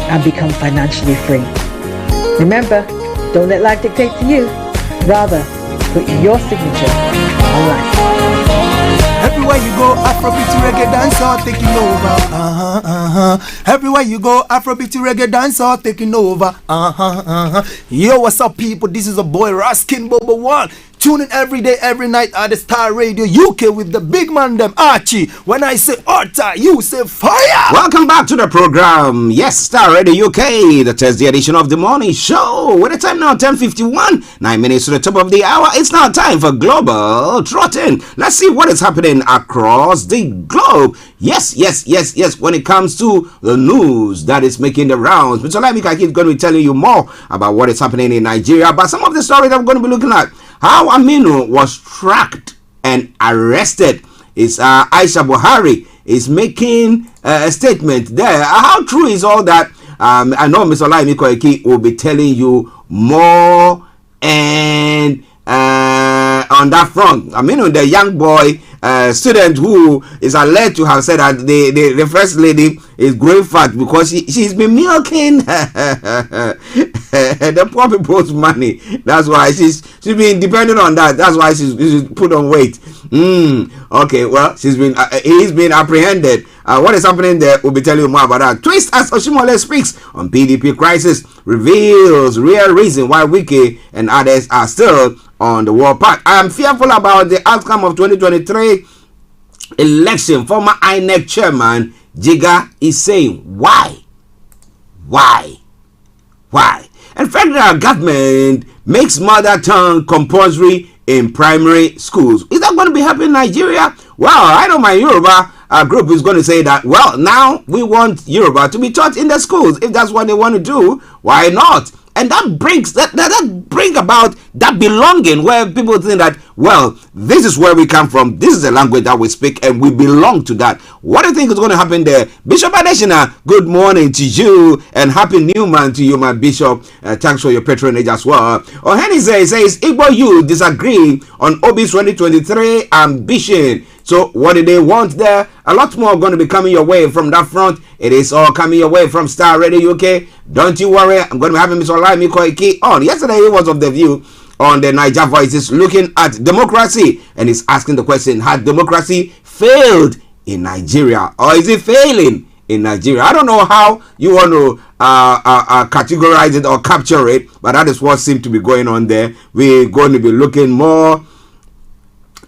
and become financially free. Remember, don't let life dictate to you. Rather, put your signature on life. Everywhere you go, Afrobeat reggae dancehall taking over. Everywhere you go, Afrobeat reggae dancehall taking over. Yo, what's up, people? This is a boy Raskin Bobo One. Tune in every day, every night at the Starr Radio UK with the big man them Archie. When I say Orta, you say fire. Welcome back to the program. Yes, Starr Radio UK, the Thursday edition of the morning show. With the time now 10:51, 9 minutes to the top of the hour. It's now time for Global Trotting. Let's see what is happening across the globe. Yes. When it comes to the news that is making the rounds, Mr. Olayomi is going to be telling you more about what is happening in Nigeria. But some of the stories I'm going to be looking at. How Aminu was tracked and arrested is Aisha Buhari is making a statement there. How true is all that? I know Mr. Olayomi will be telling you more and on that front. Aminu, the young boy student who is alleged to have said that the first lady is growing fat because she's been milking the poor people's money. That's why she's been dependent on that. That's why she's put on weight. Okay, well, he's been apprehended. What is happening there? We'll be telling you more about that. Twist as Oshimole speaks on PDP crisis, reveals real reason why Wike and others are still on the war path. I am fearful about the outcome of 2023 election. Former INEC chairman Jiga is saying why? And federal government makes mother tongue compulsory in primary schools. Is that going to be happening in Nigeria? Well, I know my Yoruba group is going to say that, well, now we want Yoruba to be taught in the schools. If that's what they want to do, why not? And that brings bring about that belonging where people think that, well, this is where we come from. This is the language that we speak and we belong to that. What do you think is going to happen there? Bishop Adeshina, good morning to you and happy new month to you, my bishop. Thanks for your patronage as well. Oheni says, Igbo you disagree on Obi's 2023 ambition. So what do they want there? A lot more going to be coming your way from that front. It is all coming your way from Starr Radio UK. Don't you worry. I'm going to be having Mr. Olayomi on. Yesterday he was of the view on the Niger Voices looking at democracy. And he's asking the question, had democracy failed in Nigeria? Or is it failing in Nigeria? I don't know how you want to categorize it or capture it. But that is what seems to be going on there. We're going to be looking more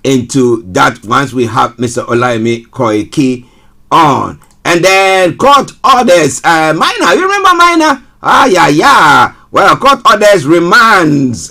into that once we have Mr. Olayomi Koiki on. And then court orders. Minor, you remember Minor? Yeah. Well, court orders remands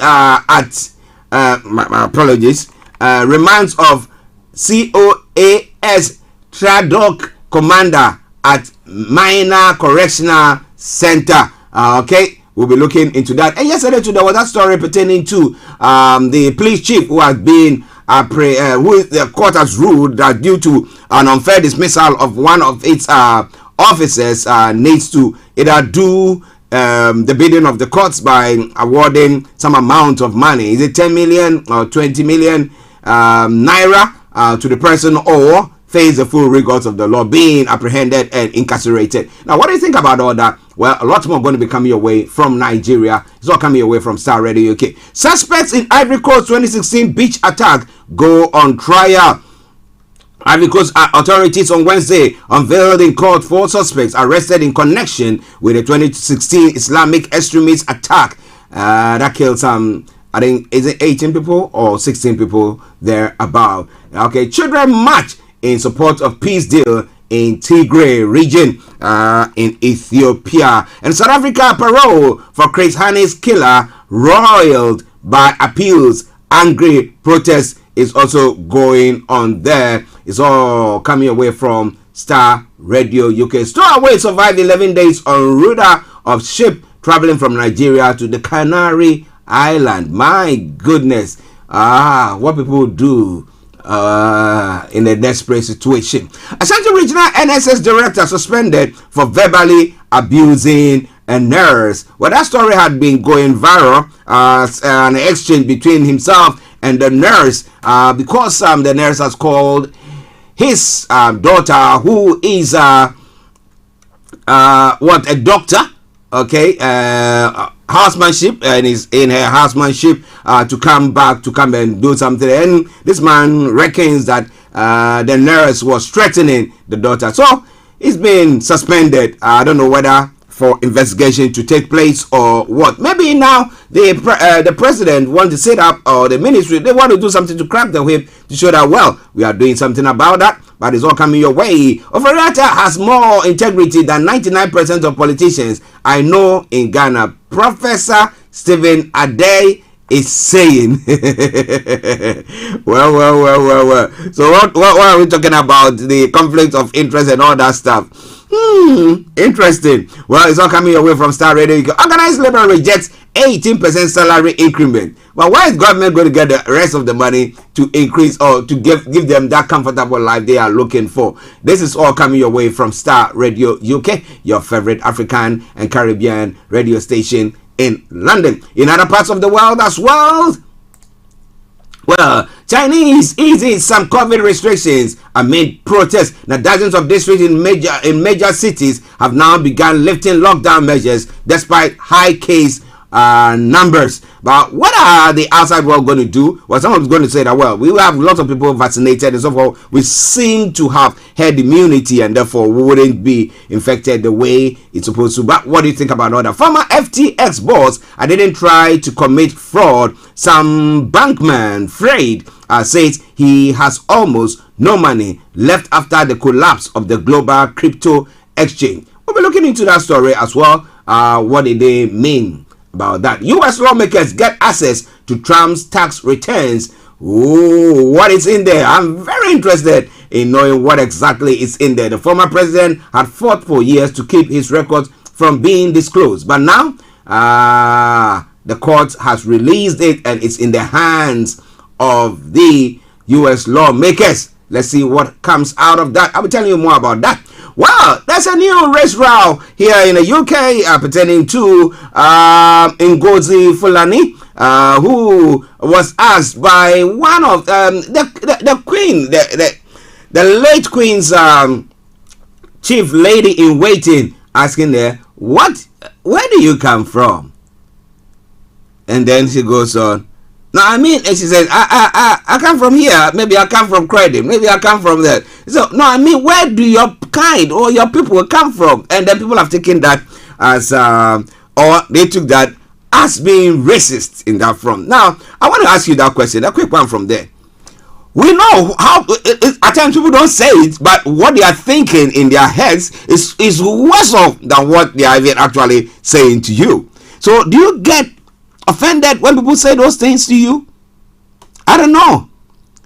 my apologies. Remands of COAS Tradoc commander at Minor Correctional Center. Okay. We'll be looking into that. And yesterday too, there was that story pertaining to the police chief who has been who the court has ruled that due to an unfair dismissal of one of its officers needs to either do the bidding of the courts by awarding some amount of money. Is it 10 million or 20 million naira to the person, or face the full rigors of the law, being apprehended and incarcerated? Now, what do you think about all that? Well, a lot more going to be coming your way from Nigeria. It's all coming your way from Starr Radio UK. Suspects in Ivory Coast 2016 beach attack go on trial. Ivory Coast authorities on Wednesday unveiled in court 4 suspects arrested in connection with the 2016 Islamic extremist attack that killed some, I think, is it 18 people or 16 people thereabout? Okay, children march in support of peace deal in Tigray region in Ethiopia. And South Africa parole for Chris Haney's killer roiled by appeals. Angry protests is also going on there. It's all coming away from Starr Radio UK. Stowaway survived 11 days en route of ship traveling from Nigeria to the Canary Island. My goodness. What people do in a desperate situation. Ashanti Regional NSS Director suspended for verbally abusing a nurse. Well, that story had been going viral, an exchange between himself and the nurse, because the nurse has called his daughter, who is a doctor, okay, housemanship, and is in her housemanship to come and do something. And this man reckons that the nurse was threatening the daughter, so he's been suspended. I don't know whether for investigation to take place or what. Maybe now the president wants to set up, or the ministry, they want to do something to crack the whip to show that, well, we are doing something about that, but it's all coming your way. Oferiata has more integrity than 99% of politicians I know in Ghana. Professor Stephen Adey is saying. well. So what are we talking about? The conflict of interest and all that stuff. Interesting. Well, it's all coming away from Starr Radio. Organized labor rejects 18% salary increment. But why is government going to get the rest of the money to increase or to give them that comfortable life they are looking for? This is all coming your way from Starr Radio UK, your favorite African and Caribbean radio station in London. In other parts of the world as well, well, Chinese easing some COVID restrictions amid protests. Now, dozens of districts in major cities have now begun lifting lockdown measures despite high case numbers. But what are the outside world going to do? Well, someone's going to say that, well, we have lots of people vaccinated and so forth. We seem to have herd immunity and therefore we wouldn't be infected the way it's supposed to. But what do you think about all that? Former FTX boss, I didn't try to commit fraud. Some bankman, Fred, says he has almost no money left after the collapse of the global crypto exchange. We'll be looking into that story as well. What did they mean about that? U.S. lawmakers get access to Trump's tax returns. Ooh, what is in there? I'm very interested in knowing what exactly is in there. The former president had fought for years to keep his records from being disclosed, but now the court has released it and it's in the hands of the U.S. lawmakers. Let's see what comes out of that. I'll be telling you more about that. Well, there's a new race row here in the UK pertaining to Ngozi Fulani, who was asked by one of the queen, the late queen's chief lady in waiting, asking her, where do you come from? And then she goes on. Now, I mean, and she says, I come from here. Maybe I come from credit. Maybe I come from that. So, no, I mean, where do your kind or your people come from? And then people have taken that as, or they took that as being racist in that front. Now, I want to ask you that question, a quick one from there. We know how, at times people don't say it, but what they are thinking in their heads is worse off than what they are even actually saying to you. So, do you get offended when people say those things to you? I don't know,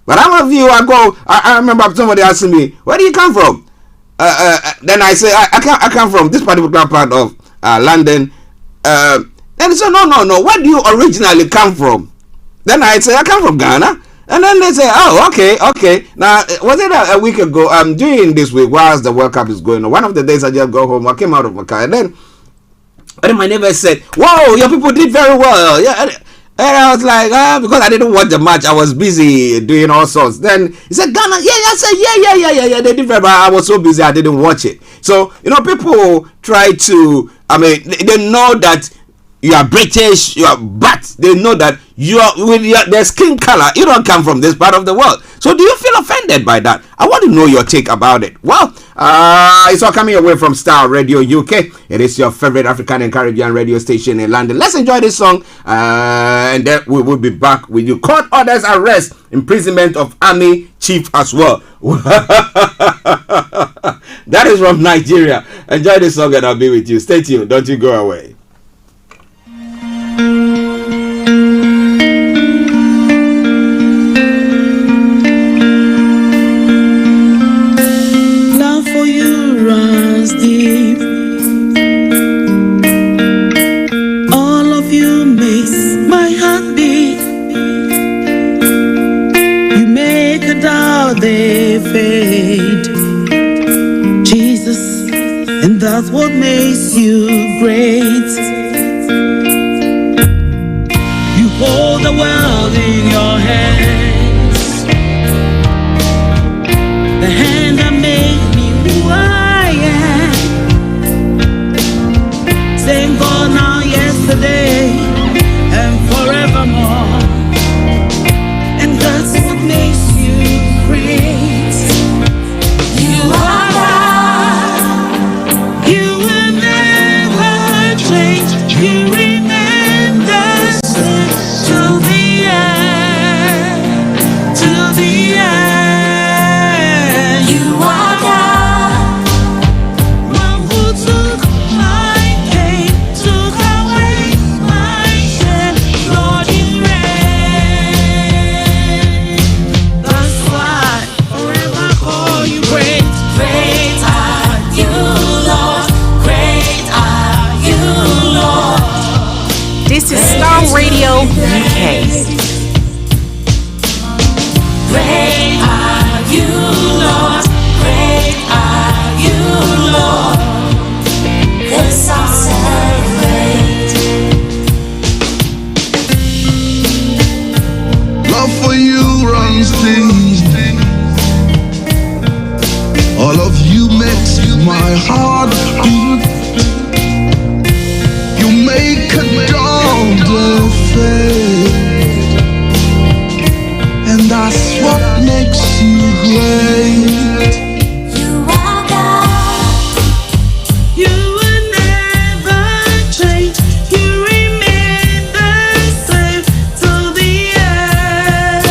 but I'm of you. I remember somebody asking me, where do you come from? Then I say I come from this particular part of London. Then they say no, where do you originally come from? Then I say I come from Ghana. And then they say, oh, okay. Now, was it a week ago? I'm doing this week whilst the World Cup is going on. One of the days I just go home, I came out of my car, and then my neighbor said, whoa, your people did very well. Yeah. And I was like, because I didn't watch the match, I was busy doing all sorts. Then he said, Ghana, I said, yeah, they did very well. I was so busy, I didn't watch it. So, people try to, they know that you are British, but they know that with their skin color, you don't come from this part of the world. So do you feel offended by that? I want to know your take about it. Well, it's all coming away from Starr Radio UK. It is your favorite African and Caribbean radio station in London. Let's enjoy this song, and then we will be back with you. Court orders arrest, imprisonment of army chief as well. That is from Nigeria. Enjoy this song and I'll be with you. Stay tuned. Don't you go away. Love for you runs deep. All of you makes my heart beat. You make a doubt they fade, Jesus, and that's what makes you great. Hold the world in your hands, the hand that made me who I am. Same God now, yesterday, and forevermore. And that's what makes you great. You are God. You will never change. You remain the same. To the end, you are God, one who took my pain, took away my shame. Lord, you reign. That's why forever call you great. Great are you, Lord. Great are you, Lord. This is Starr Radio UK. Great are you, Lord. Great are you, Lord. This I celebrate. Love for you runs deep. All of you makes my heart beat. You make a dawn to fade, and that's what makes you great. You are God. You will never change. You remain the same till the end.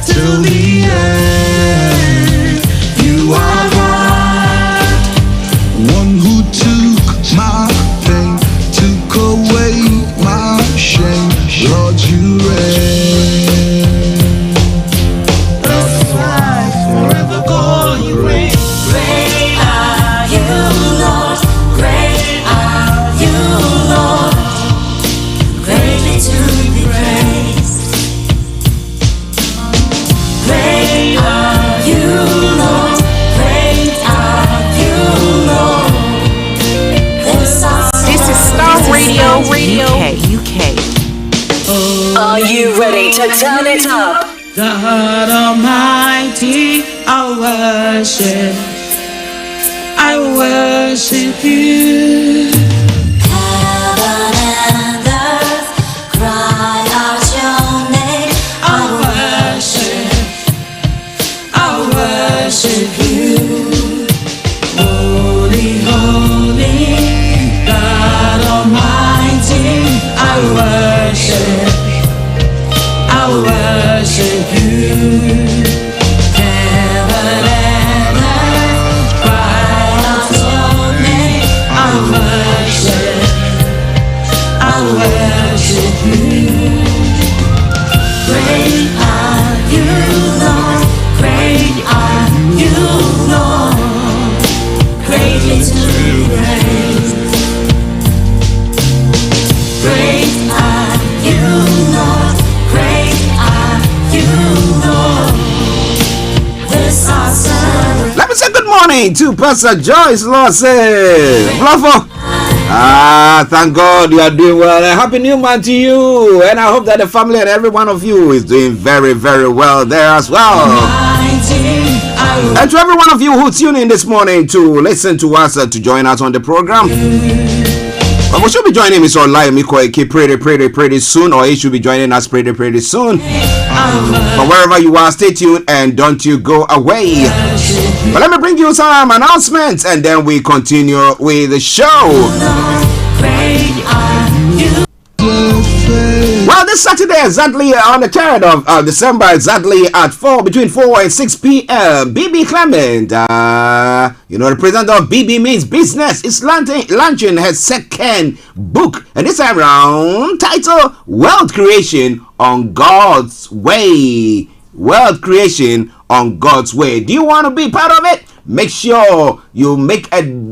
Till the end. You are God. One who took my pain, took away my shame. Lord, you reign. That's why forever call you great. Great are you, Lord. Great are you, Lord. Greatly to be praised. Great are you, Lord. Great are you, Lord. This is Starr Radio UK. Are you ready to turn it up? God Almighty, I worship you. Heaven and earth cry out your name. I worship you. Holy, holy, God Almighty, I worship you. Heaven and earth cry out your name. I worship you. Great are you, Lord. Great are you, Lord. Greatly to be praised. Great are you, Lord. Great are you, morning to Pastor Joyce Lawson. Bluffo. Thank God you are doing well. A happy new month to you. And I hope that the family and every one of you is doing very, very well there as well. And to every one of you who tune in this morning to listen to us, to join us on the program. Well, we should be joining Mr. Olayomi pretty soon, or he should be joining us pretty soon. But wherever you are, stay tuned and don't you go away. But let me bring you some announcements and then we continue with the show. Well, this Saturday, exactly on the 3rd of December, exactly at between 4 and 6 p.m., BB Clement, the president of BB Means Business, is launching her second book, and this time around, titled Wealth Creation on God's Way. Wealth Creation on God's Way. Do you want to be part of it? Make sure you make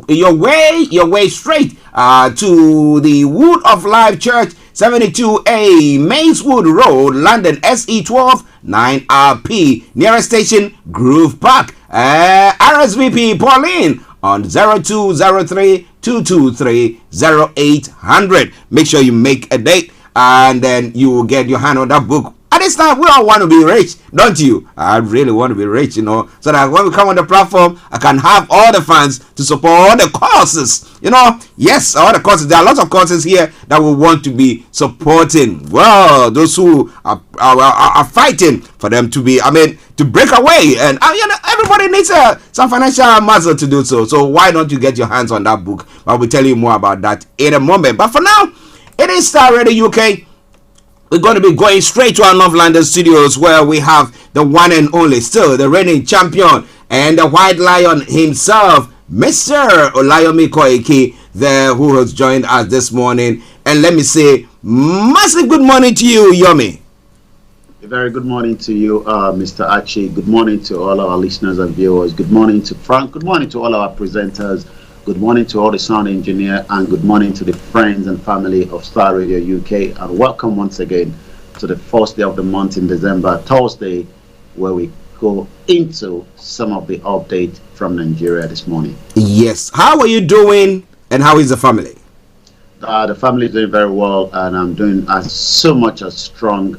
your way straight to the Wood of Life Church, 72A Mayswood Road, London, SE12 9RP, nearest station Grove Park. RSVP Pauline on 0203-223-0800. Make sure you make a date and then you will get your hand on that book. At this time, we all want to be rich, don't you? I really want to be rich, so that when we come on the platform, I can have all the funds to support all the courses. Yes, all the courses. There are lots of courses here that we want to be supporting. Well, those who are fighting for them to be, to break away. And, everybody needs some financial muscle to do so. So why don't you get your hands on that book? I will tell you more about that in a moment. But for now, it is Starr Radio UK. We're going to be going straight to our North London studios where we have the one and only, still the reigning champion and the White Lion himself, Mr. Olayomi Koiki, there, who has joined us this morning. And let me say, massive good morning to you, Yomi. A very good morning to you, Mr. Archie. Good morning to all our listeners and viewers. Good morning to Frank. Good morning to all our presenters. Good morning to all the sound engineer, and good morning to the friends and family of Starr Radio UK, and welcome once again to the first day of the month in December, Thursday, where we go into some of the updates from Nigeria this morning. Yes. How are you doing, and how is the family? The family is doing very well, and I'm doing so much as strong,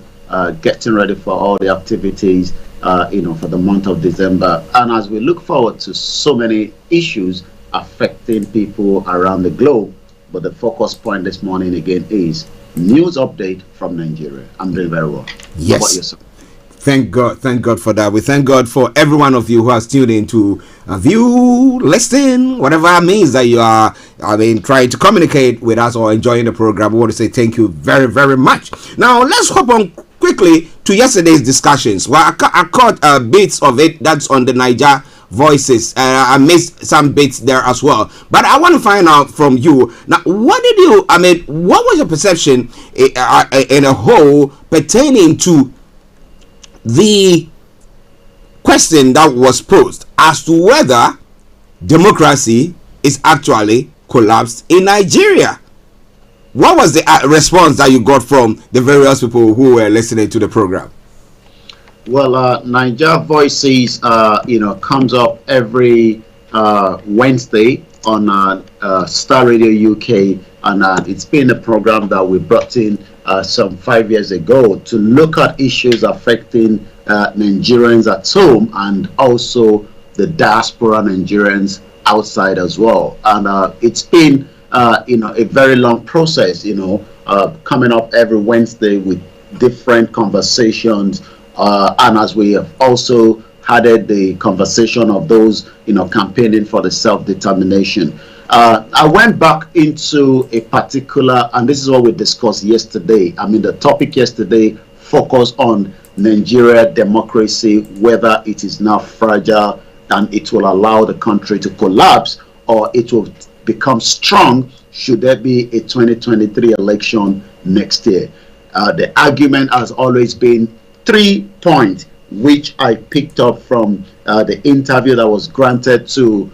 getting ready for all the activities, for the month of December. And as we look forward to so many issues affecting people around the globe, but the focus point this morning again is news update from Nigeria. I'm doing very well. Yes. How about yourself? Thank God for that. We thank God for every one of you who has tuned in to view, listen, whatever it means that you are, trying to communicate with us or enjoying the program. We want to say thank you very, very much. Now, let's hop on quickly to yesterday's discussions. Well, I caught bits of it. That's on the Niger Voices. I missed some bits there as well, but I want to find out from you now, what was your perception in a whole pertaining to the question that was posed as to whether democracy is actually collapsed in Nigeria? What was the response that you got from the various people who were listening to the program? Well, Niger Voices, comes up every Wednesday on Starr Radio UK, and it's been a program that we brought in some 5 years ago to look at issues affecting Nigerians at home and also the diaspora Nigerians outside as well. And it's been, a very long process, coming up every Wednesday with different conversations. And as we have also added the conversation of those, campaigning for the self-determination. I went back into a particular, and this is what we discussed yesterday. The topic yesterday focused on Nigeria democracy, whether it is now fragile and it will allow the country to collapse, or it will become strong should there be a 2023 election next year. The argument has always been 3 points, which I picked up from the interview that was granted to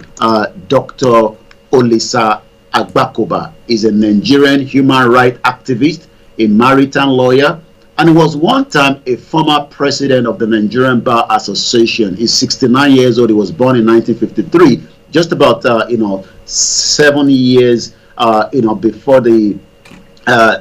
Dr. Olisa Agbakoba. Is a Nigerian human rights activist, a maritime lawyer, And he was one time a former president of the Nigerian Bar Association. He's 69 years old. He was born in 1953, just about 7 years before the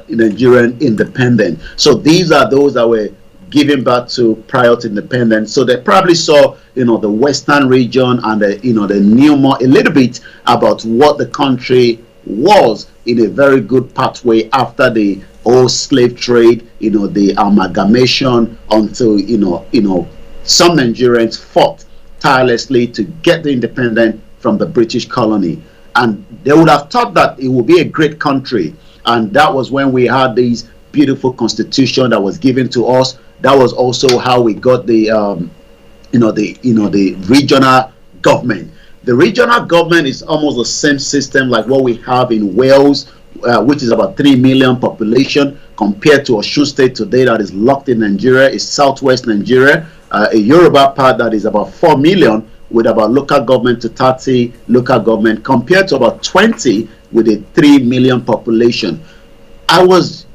Nigerian independence. So these are those that were given birth to prior to independence. So they probably saw the western region and they knew more a little bit about what the country was in a very good pathway after the old slave trade, the amalgamation, until some Nigerians fought tirelessly to get the independence from the British colony. And they would have thought that it would be a great country. And that was when we had this beautiful constitution that was given to us. That was also how we got the the regional government. The regional government is almost the same system like what we have in Wales, which is about 3 million population, compared to Osun State today that is locked in Nigeria. It's southwest Nigeria, a Yoruba part that is about 4 million, with about local government to 30 local government, compared to about 20 with a 3 million population. I was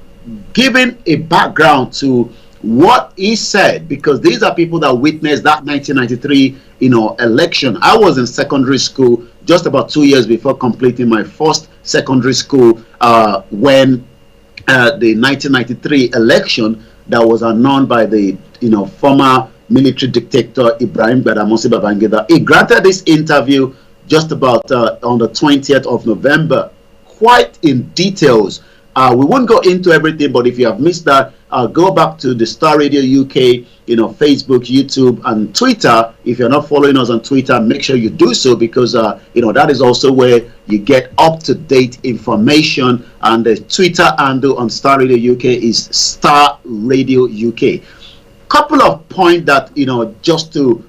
given a background to what he said, because these are people that witnessed that 1993 election. I was in secondary school just about 2 years before completing my first secondary school when the 1993 election that was announced by the former military dictator Ibrahim Badamasi Babangida. He granted this interview just about on the 20th of November, quite in details. We won't go into everything, but if you have missed that, go back to the Starr Radio UK, Facebook, YouTube, and Twitter. If you're not following us on Twitter, make sure you do so, because that is also where you get up-to-date information. And the Twitter handle on Starr Radio UK is Starr Radio UK. Couple of points that just to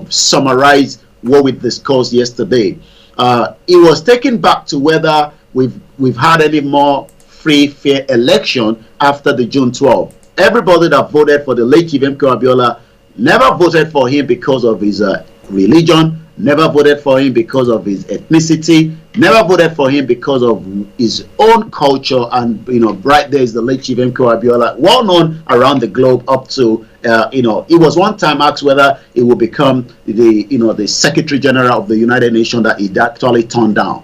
summarize what we discussed yesterday. It was taken back to whether we've had any more free, fair election after the June 12th. Everybody that voted for the late Chief M.K. Abiola never voted for him because of his religion, never voted for him because of his ethnicity, never voted for him because of his own culture. And right there is the late Chief M.K. Abiola, well known around the globe up to he was one time asked whether he would become the Secretary General of the United Nations, that he actually turned down.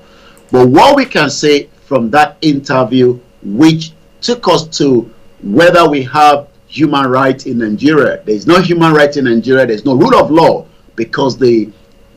But what we can say from that interview, which took us to whether we have human rights in Nigeria. There's no human rights in Nigeria. There's no rule of law, because the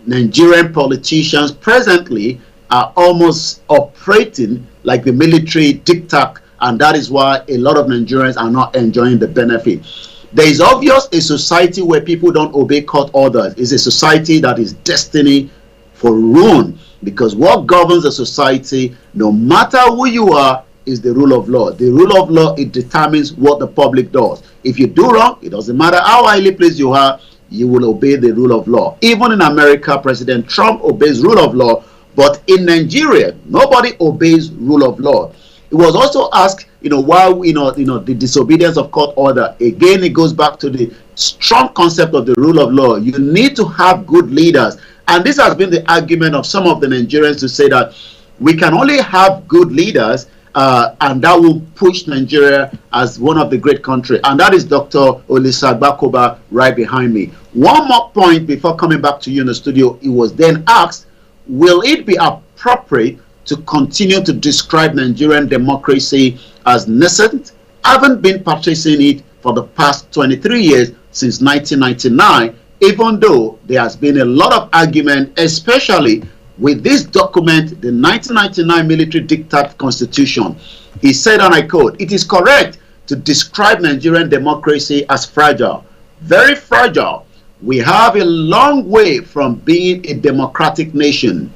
Nigerian politicians presently are almost operating like the military diktat, and that is why a lot of Nigerians are not enjoying the benefit. There is obvious a society where people don't obey court orders. It's a society that is destined for ruin, because what governs a society, no matter who you are, is the rule of law. The rule of law, it determines what the public does. If you do wrong, it doesn't matter how highly placed you are, you will obey the rule of law. Even in America, President Trump obeys rule of law, but in Nigeria, nobody obeys rule of law. It was also asked, why the disobedience of court order. Again, it goes back to the strong concept of the rule of law. You need to have good leaders. And this has been the argument of some of the Nigerians to say that we can only have good leaders, and that will push Nigeria as one of the great countries. And that is Dr. Olisagbakoba right behind me. One more point before coming back to you in the studio. He was then asked, will it be appropriate to continue to describe Nigerian democracy as nascent? I haven't been practicing it for the past 23 years, since 1999, even though there has been a lot of argument, especially with this document, the 1999 military diktat constitution. He said, and I quote, "It is correct to describe Nigerian democracy as fragile, very fragile. We have a long way from being a democratic nation.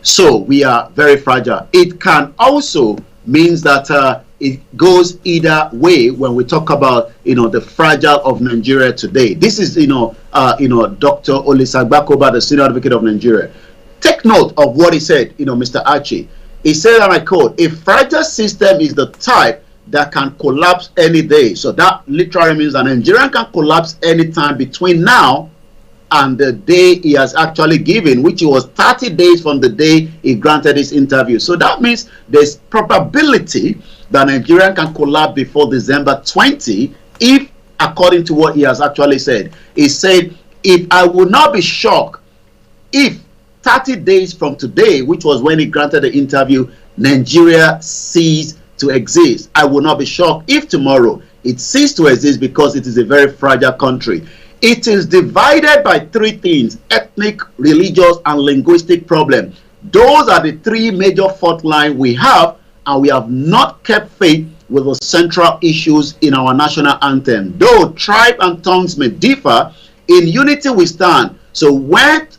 So we are very fragile." It can also means that it goes either way when we talk about the fragile of Nigeria today. This is Dr. Olisagbakoba, the senior advocate of Nigeria. Take note of what he said, Mr. Archie. He said, and I quote, "A fragile system is the type that can collapse any day." So that literally means that Nigeria can collapse anytime between now and the day he has actually given, which was 30 days from the day he granted his interview. So that means there's probability that Nigeria can collapse before December 20 if, according to what he has actually said, he said, if I would not be shocked if 30 days from today, which was when he granted the interview, Nigeria ceased to exist. I will not be shocked if tomorrow it ceased to exist because it is a very fragile country. It is divided by three things: ethnic, religious, and linguistic problem. Those are the three major fault lines we have, and we have not kept faith with the central issues in our national anthem. Though tribe and tongues may differ, in unity we stand. So what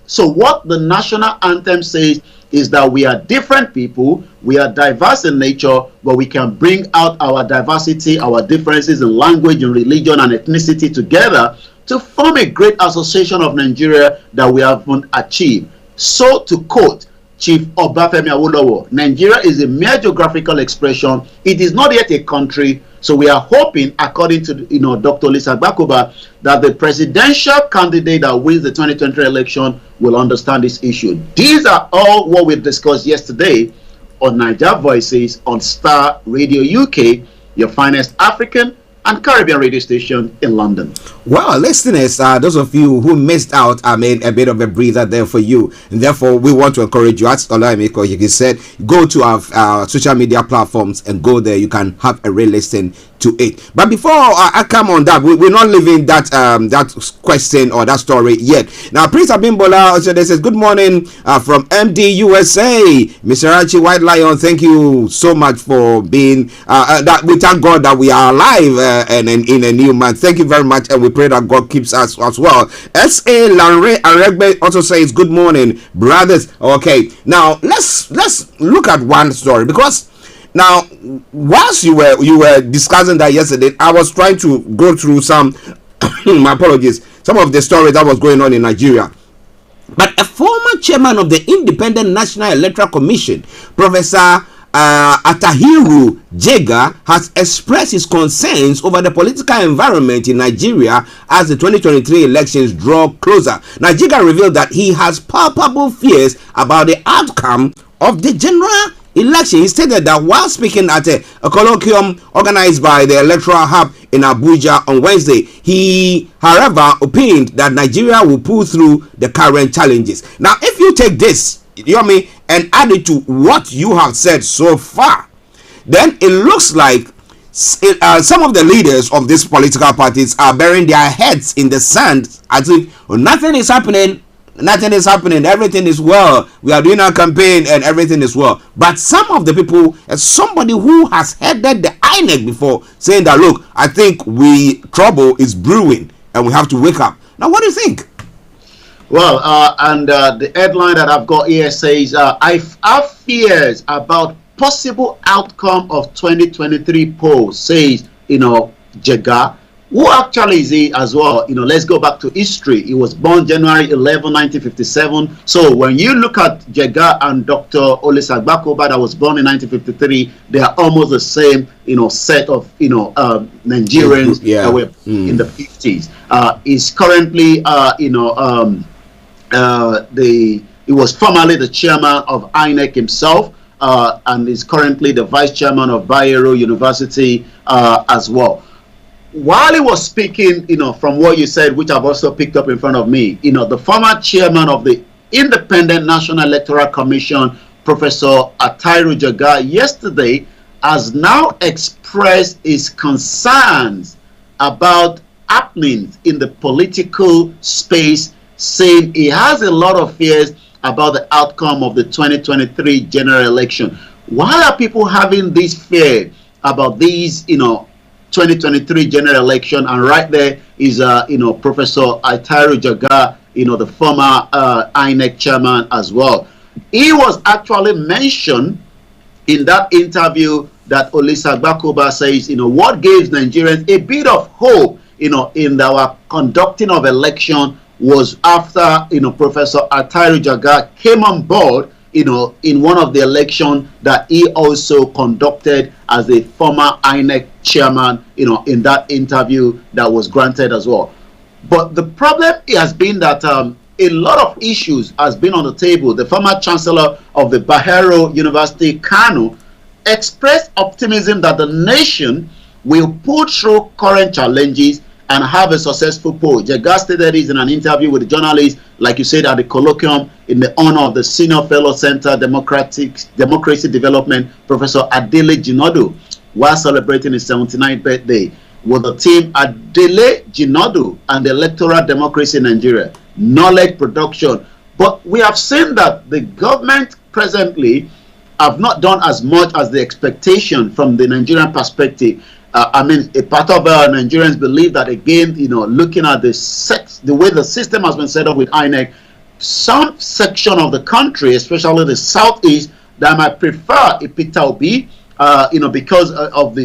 the national anthem says is that we are different people, we are diverse in nature, but we can bring out our diversity, our differences in language and religion and ethnicity together to form a great association of Nigeria that we haven't achieved. So, to quote Chief Obafemi Awolowo, Nigeria is a mere geographical expression. It is not yet a country. So we are hoping, according to Dr. Lisa Gbakoba, that the presidential candidate that wins the 2020 election will understand this issue. These are all what we discussed yesterday on Niger Voices on Star Radio UK, your finest African and Caribbean radio station in London. Well, listeners, those of you who missed out, I mean, a bit of a breather there for you. And therefore, we want to encourage you, as Olayomi said, go to our social media platforms and go there. You can have a re-listen to it. But before I come on that, we're not leaving that that question or that story yet. Now, Prince Abimbola also says, good morning from MD USA. Mr. Archie White Lion, thank you so much for being, that we thank God that we are alive and in a new month. Thank you very much, and we pray that God keeps us as well. S.A. Lanre Aregbe also says, good morning, brothers. Okay, now let's look at one story, because now, whilst you were discussing that yesterday, I was trying to go through some my apologies, some of the stories that was going on in Nigeria. But a former chairman of the Independent National Electoral Commission, Professor Atahiru Jega, has expressed his concerns over the political environment in Nigeria as the 2023 elections draw closer. Now, Jega revealed that he has palpable fears about the outcome of the general election. He stated that while speaking at a colloquium organized by the Electoral Hub in Abuja on Wednesday, he, however, opined that Nigeria will pull through the current challenges. Now, if you take this, Yomi, and add it to what you have said so far, then it looks like some of the leaders of these political parties are burying their heads in the sand as if nothing is happening. Nothing is happening, everything is well, we are doing our campaign and everything is well. But some of the people, as somebody who has headed the INEC before, saying that, look, I think trouble is brewing and we have to wake up. Now, what do you think? Well, the headline that I've got here says, I have fears about possible outcome of 2023 poll, says, Jega. Who actually is he as well? Let's go back to history. He was born January 11, 1957. So when you look at Jega and Dr. Olisa Gbakoba that was born in 1953, they are almost the same, set of, Nigerians that were in the 50s. He's currently, he was formerly the chairman of INEC himself, and is currently the vice chairman of Bayero University as well. While he was speaking, from what you said, which I've also picked up in front of me, the former chairman of the Independent National Electoral Commission, Professor Atahiru Jega, yesterday has now expressed his concerns about happenings in the political space, saying he has a lot of fears about the outcome of the 2023 general election. Why are people having this fear about these, 2023 general election? And right there is Professor Atahiru Jega, the former INEC chairman as well. He was actually mentioned in that interview that Olisa Gbakoba says, what gives Nigerians a bit of hope, in our conducting of election was after, Professor Atahiru Jega came on board, in one of the elections that he also conducted as a former INEC chairman, in that interview that was granted as well. But the problem has been that a lot of issues has been on the table. The former chancellor of the Bayero University, Kano, expressed optimism that the nation will pull through current challenges and have a successful poll. Jega stated this in an interview with a journalist, like you said, at the colloquium in the honor of the Senior Fellow Center Democracy Development, Professor Adele Jinodu, while celebrating his 79th birthday with the team Adele Jinodu and the Electoral Democracy in Nigeria, knowledge production. But we have seen that the government presently have not done as much as the expectation from the Nigerian perspective. I mean, a part of Nigerians believe that, again, looking at the way the system has been set up with INEC, some section of the country, especially the southeast, that might prefer a Peter Obi, because of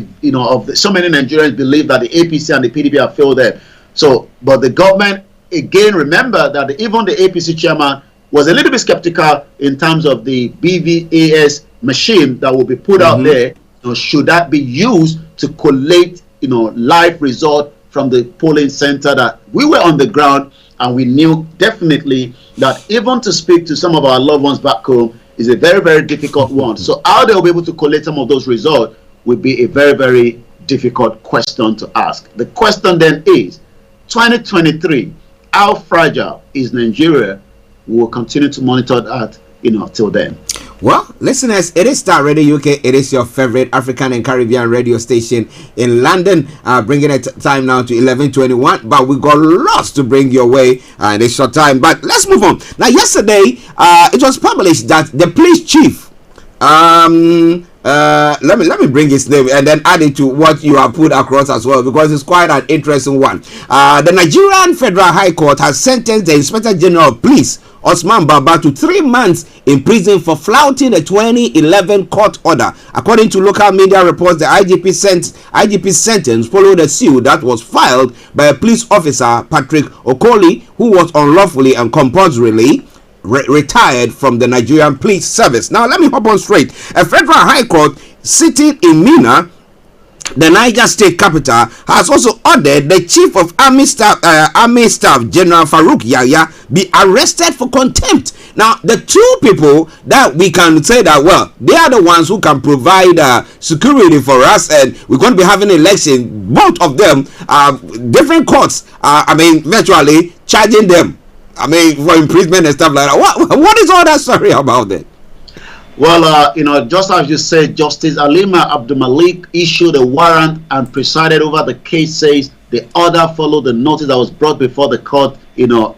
so many Nigerians believe that the APC and the PDP have failed there. So, but the government, again, remember that even the APC chairman was a little bit skeptical in terms of the BVAS machine that will be put out there. Should that be used to collate, live result from the polling center? That we were on the ground and we knew definitely that even to speak to some of our loved ones back home is a very, very difficult one. So how they'll be able to collate some of those results would be a very, very difficult question to ask. The question then is, 2023, how fragile is Nigeria? We will continue to monitor that, till then. Well, listeners, it is Starr Radio UK. It is your favorite African and Caribbean radio station in London. Bringing it time now to 11:21, but we got lots to bring your way in a short time. But let's move on. Now, yesterday, it was published that the police chief, let me bring his name and then add it to what you have put across as well, because it's quite an interesting one. The Nigerian Federal High Court has sentenced the Inspector General of Police, Osman Baba, to 3 months in prison for flouting a 2011 court order. According to local media reports, the IGP's sentence followed a suit that was filed by a police officer, Patrick Okoli, who was unlawfully and compulsorily retired from the Nigerian police service. Now, let me hop on straight. A federal high court sitting in Minna, the Niger state capital, has also ordered the chief of Army Staff General Farouk Yahya be arrested for contempt. Now, the two people that we can say that, well, they are the ones who can provide security for us, and we're going to be having an election. Both of them, different courts, virtually charging them, for imprisonment and stuff like that. What is all that story about then? Well, just as you said, Justice Alima Abdulmalik issued a warrant and presided over the case. Says the order followed the notice that was brought before the court, the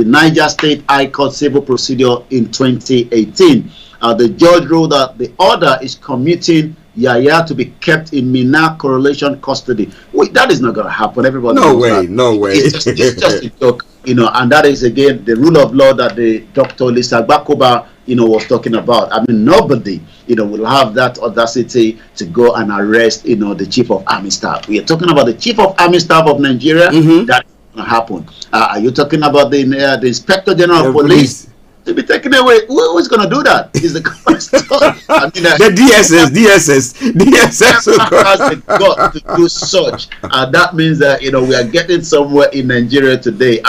Niger State High Court Civil Procedure in 2018. The judge ruled that the order is commuting Yahya to be kept in Minna correlation custody. Wait, that is not going to happen. Everybody knows that. No way. It's just a joke, and that is, again, the rule of law that the Dr. Lisa Bakoba, was talking about. Nobody, will have that audacity to go and arrest, the chief of army staff. We are talking about the chief of army staff of Nigeria. That's going to happen. Are you talking about the inspector general of police? To be taken away, who's going to do that? Is the question. The DSS has the got to do such, and that means that we are getting somewhere in Nigeria today.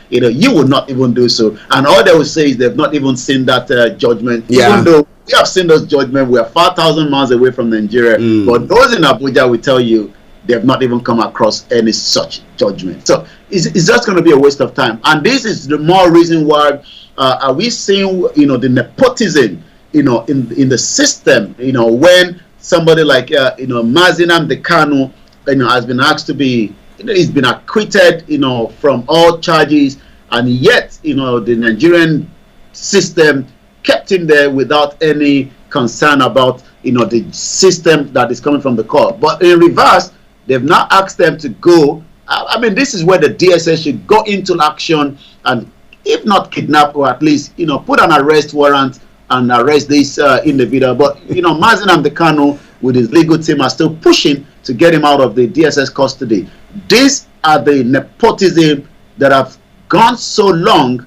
You will not even do so, and all they will say is they've not even seen that judgment. Yeah. Even though we have seen those judgments, we are 5,000 miles away from Nigeria. But those in Abuja will tell you they have not even come across any such judgment. So it's just going to be a waste of time, and this is the more reason why. Are we seeing, the nepotism, in the system, when somebody like, Mazinam Dekano, has been asked to be, he's been acquitted, from all charges, and yet, the Nigerian system kept him there without any concern about, the system that is coming from the court. But in reverse, they've now asked them to go. This is where the DSS should go into action and, if not kidnap, or at least, put an arrest warrant and arrest this individual. But, Mazinam Dekano with his legal team are still pushing to get him out of the DSS custody. These are the nepotism that have gone so long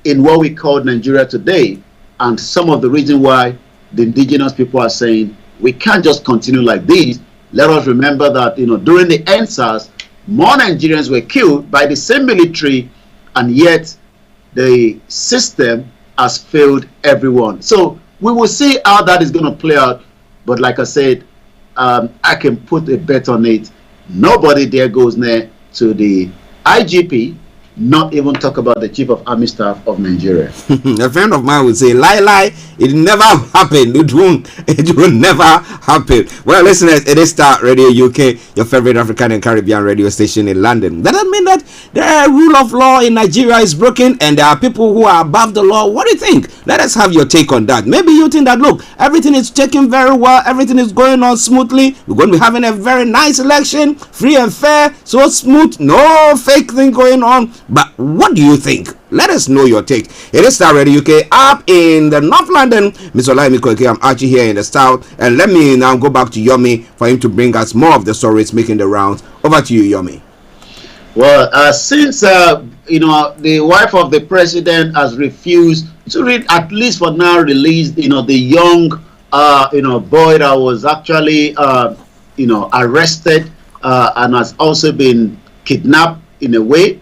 in what we call Nigeria today. And some of the reason why the indigenous people are saying, we can't just continue like this. Let us remember that, during the EndSARS, more Nigerians were killed by the same military, and yet the system has failed everyone. So we will see how that is going to play out. But like I said, I can put a bet on it. Nobody there goes near to the IGP, not even talk about the Chief of Army Staff of Nigeria. A friend of mine would say, lie, it never happened. It will never happen. Well, listeners, it is Starr Radio UK, your favorite African and Caribbean radio station in London. That doesn't mean that the rule of law in Nigeria is broken and there are people who are above the law. What do you think? Let us have your take on that. Maybe you think that, look, everything is taking very well, everything is going on smoothly. We're going to be having a very nice election, free and fair, so smooth, no fake thing going on. But what do you think? Let us know your take. It is Starr Radio UK up in the North London. Ms. Olayomi, I'm Archie here in the South. And let me now go back to Yomi for him to bring us more of the stories making the rounds. Over to you, Yomi. Well, since the wife of the president has refused to at least for now release the young boy that was actually arrested and has also been kidnapped in a way,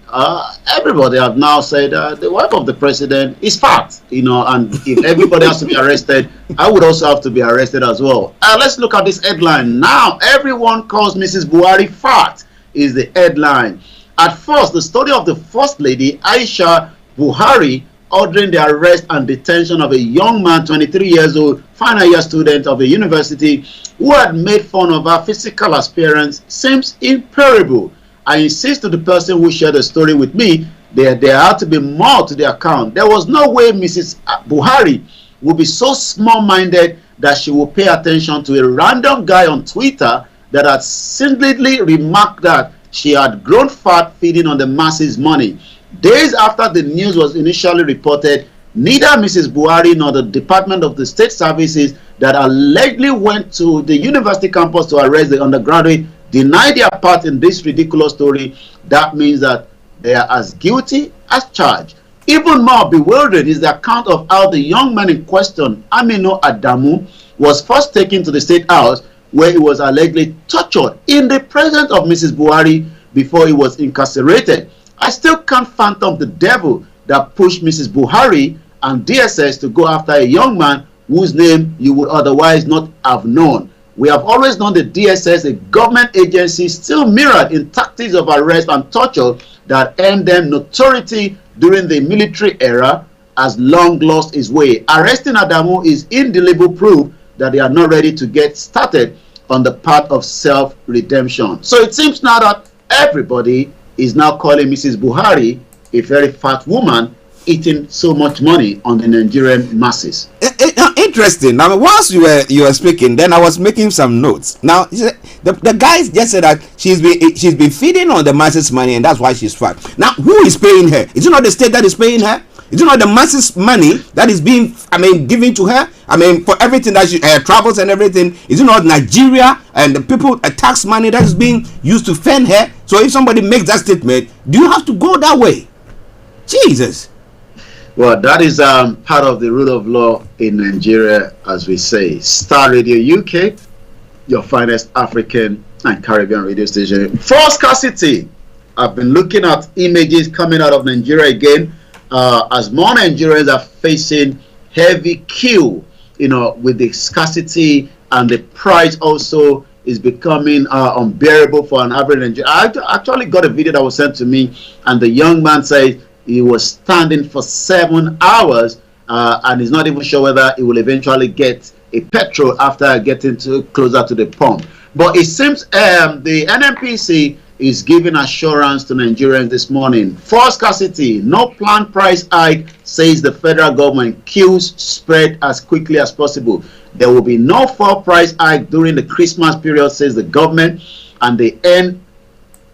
everybody have now said the wife of the president is fat, and if everybody has to be arrested, I would also have to be arrested as well. Let's look at this headline. Now, everyone calls Mrs. Buhari fat is the headline. At first, the story of the First Lady, Aisha Buhari, ordering the arrest and detention of a young man, 23 years old, final year student of a university, who had made fun of her physical appearance, seems imperishable. I insist to the person who shared the story with me, there had to be more to the account. There was no way Mrs. Buhari would be so small-minded that she would pay attention to a random guy on Twitter that had simply remarked that she had grown fat feeding on the masses' money. Days after the news was initially reported, neither Mrs. Buhari nor the Department of the State Services that allegedly went to the university campus to arrest the undergraduate deny their part in this ridiculous story. That means that they are as guilty as charged. Even more bewildering is the account of how the young man in question, Aminu Adamu, was first taken to the State House, where he was allegedly tortured in the presence of Mrs. Buhari before he was incarcerated. I still can't fathom the devil that pushed Mrs. Buhari and DSS to go after a young man whose name you would otherwise not have known. We have always known the DSS, a government agency, still mirrored in tactics of arrest and torture that earned them notoriety during the military era, has long lost its way. Arresting Adamu is indelible proof that they are not ready to get started on the path of self-redemption. So it seems now that everybody is now calling Mrs. Buhari a very fat woman eating so much money on the Nigerian masses. Interesting. Now, whilst you were speaking, then I was making some notes. Now, the guys just said that she's been feeding on the masses' money, and that's why she's fat. Now, who is paying her? Is it not the state that is paying her? Is it not the masses' money that is being, given to her? For everything that she travels and everything. Is it not Nigeria and the people tax money that is being used to fend her? So if somebody makes that statement, do you have to go that way? Jesus. Well, that is part of the rule of law in Nigeria, as we say. Starr Radio UK, your finest African and Caribbean radio station. For scarcity, I've been looking at images coming out of Nigeria again, as more Nigerians are facing heavy queue, with the scarcity, and the price also is becoming unbearable for an average Nigerian. I actually got a video that was sent to me, and the young man said he was standing for 7 hours and he's not even sure whether he will eventually get a petrol after getting closer to the pump. But it seems the NNPC is giving assurance to Nigerians this morning. For scarcity, no planned price hike, says the federal government. Queues spread as quickly as possible. There will be no full price hike during the Christmas period, says the government, and the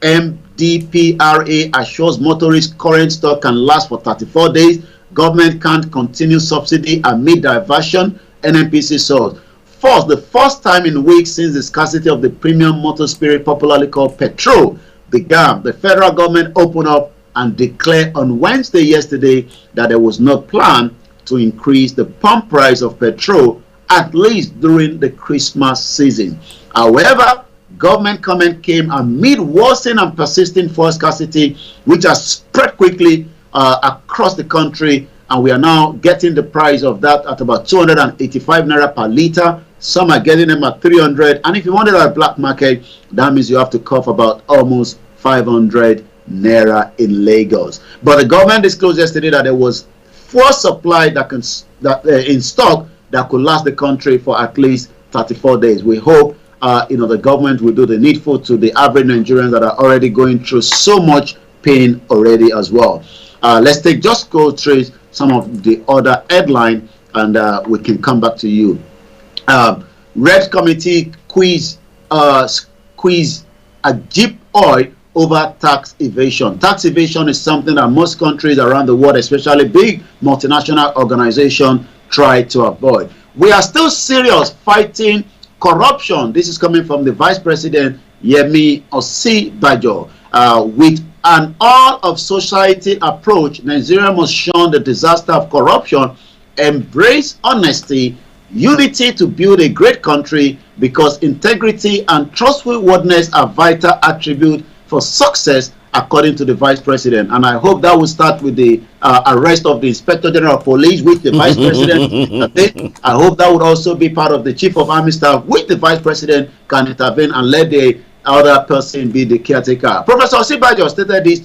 NMDPRA assures motorists current stock can last for 34 days. Government can't continue subsidy amid diversion, NNPC source. First, the first time in weeks since the scarcity of the premium motor spirit, popularly called petrol, began, the federal government opened up and declared on Wednesday yesterday that there was no plan to increase the pump price of petrol, at least during the Christmas season. However, government comment came amid worsening and persisting fuel scarcity, which has spread quickly across the country, and we are now getting the price of that at about 285 naira per liter. Some are getting them at 300, and if you want it at black market, that means you have to cough about almost 500 naira in Lagos. But the government disclosed yesterday that there was fuel supply in stock that could last the country for at least 34 days. We hope the government will do the needful to the average Nigerians that are already going through so much pain already as well. Let's go through some of the other headline, and we can come back to you. Red Committee quiz a Jeep oil over tax evasion. Tax evasion is something that most countries around the world, especially big multinational organizations, try to avoid. We are still serious fighting corruption. This is coming from the Vice President Yemi Osinbajo. With an all of society approach, Nigeria must shun the disaster of corruption, embrace honesty, unity to build a great country, because integrity and trustworthiness are vital attributes for success, according to the Vice President. And I hope that will start with the arrest of the Inspector General of Police, which the Vice President did. I hope that would also be part of the Chief of Army Staff, which the Vice President can intervene and let the other person be the caretaker. Professor Osinbajo stated this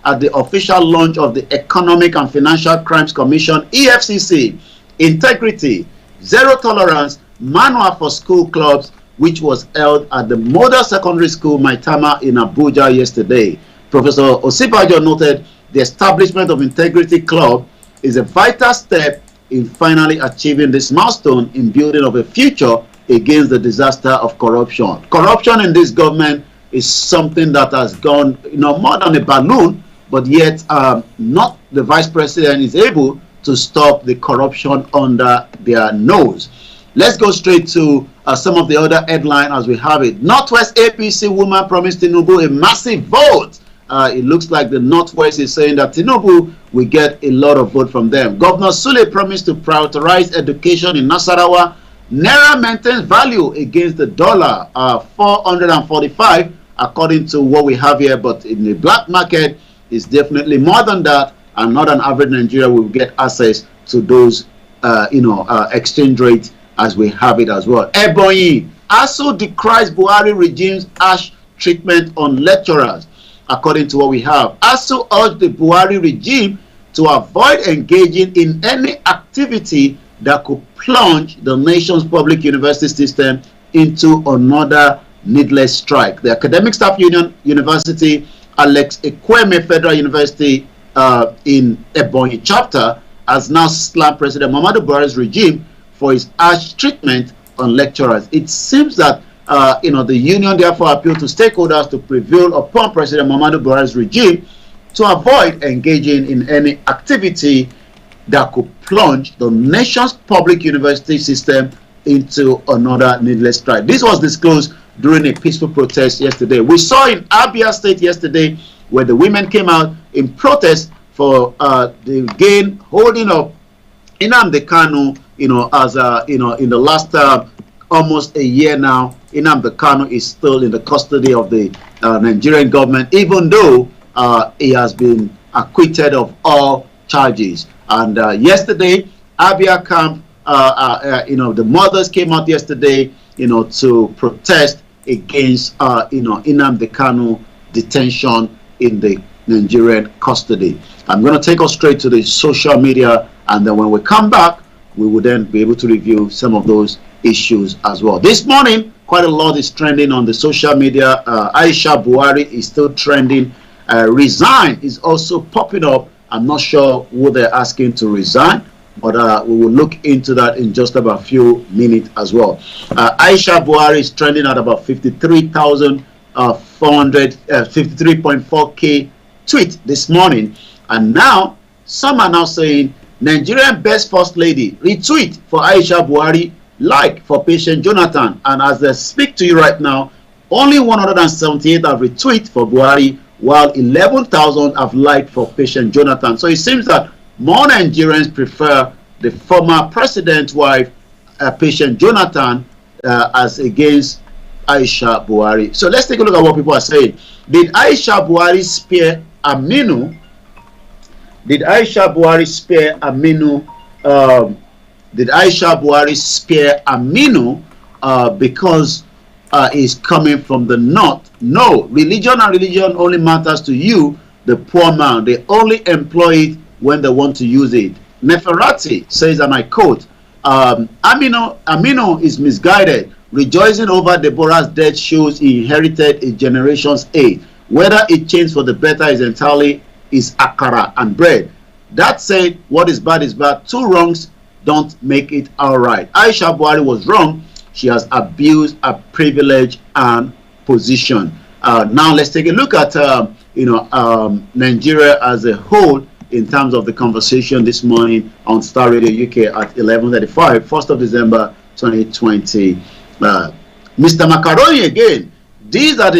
at the official launch of the Economic and Financial Crimes Commission, EFCC, integrity, zero tolerance manual for school clubs, which was held at the Model Secondary School Maitama in Abuja yesterday. Professor Osinbajo noted the establishment of Integrity Club is a vital step in finally achieving this milestone in building of a future against the disaster of corruption. Corruption in this government is something that has gone, more than a balloon, but yet not the Vice President is able to stop the corruption under their nose. Let's go straight to some of the other headlines as we have it. Northwest APC woman promised Tinubu a massive vote. It looks like the Northwest is saying that Tinubu will get a lot of vote from them. Governor Sule promised to prioritize education in Nasarawa. Naira maintains value against the dollar, 445, according to what we have here. But in the black market, it's definitely more than that, and not an average Nigeria will get access to those, exchange rates as we have it as well. Ebonyi also decries Buhari regime's harsh treatment on lecturers, according to what we have. Also urged the Buhari regime to avoid engaging in any activity that could plunge the nation's public university system into another needless strike. The Academic Staff Union University, Alex Ekweme Federal University in Ebonyi chapter, has now slammed President Muhammadu Buhari's regime for his harsh treatment on lecturers. It seems that the union therefore appealed to stakeholders to prevail upon President Muhammadu Buhari's regime to avoid engaging in any activity that could plunge the nation's public university system into another needless strike. This was disclosed during a peaceful protest yesterday. We saw in Abia State yesterday where the women came out in protest for the holding of Nnamdi Kanu, as in the last almost a year now. Nnamdi Kanu is still in the custody of the Nigerian government, even though he has been acquitted of all charges. And yesterday, Abia camp, the mothers came out yesterday, to protest against, Nnamdi Kanu detention in the Nigerian custody. I'm going to take us straight to the social media, and then when we come back, we will then be able to review some of those issues as well. This morning, quite a lot is trending on the social media. Aisha Buhari is still trending. Resign is also popping up. I'm not sure who they're asking to resign, but we will look into that in just about a few minutes as well. Aisha Buhari is trending at about 53.4K tweet this morning, and now some are now saying Nigerian best first lady retweet for Aisha Buhari, like for Patient Jonathan, and as I speak to you right now, only 178 have retweet for Buhari, while 11,000 have liked for Patient Jonathan. So it seems that more Nigerians prefer the former president's wife, Patient Jonathan, as against Aisha Buhari. So let's take a look at what people are saying. Did Aisha Buhari spare Aminu did Aisha Buhari spare Aminu? Did Aisha Buhari spare Aminu because he's coming from the north? No, religion only matters to you, the poor man. They only employ it when they want to use it. Neferati says, and I quote, Aminu is misguided. Rejoicing over Deborah's death shows he inherited a generation's age. Whether it changed for the better is entirely is akara and bread. That said, what is bad is bad. Two wrongs don't make it all right. Aisha Buhari was wrong. She has abused her privilege and position. Now let's take a look at Nigeria as a whole in terms of the conversation this morning on Star Radio UK at 11:35, 1st of December 2020. Mr. Macaroni again. These are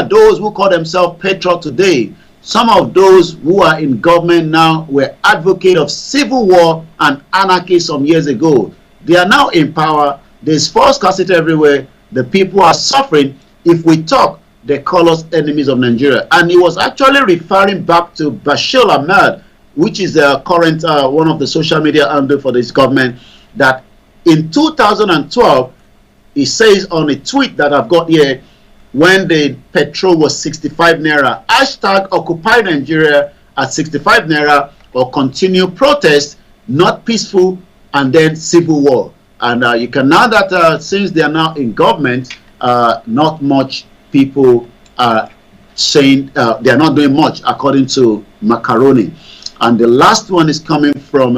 those who call themselves patriot today. Some of those who are in government now were advocates of civil war and anarchy some years ago. They are now in power. There's false scarcity everywhere. The people are suffering. If we talk, they call us enemies of Nigeria. And he was actually referring back to Bashir Ahmed, which is the current one of the social media handle for this government, that in 2012, he says on a tweet that I've got here, when the petrol was 65 naira, hashtag occupy Nigeria at 65 naira or continue protest, not peaceful, and then civil war. And you can now that since they are now in government, not much people are saying they are not doing much, according to Macaroni. And the last one is coming from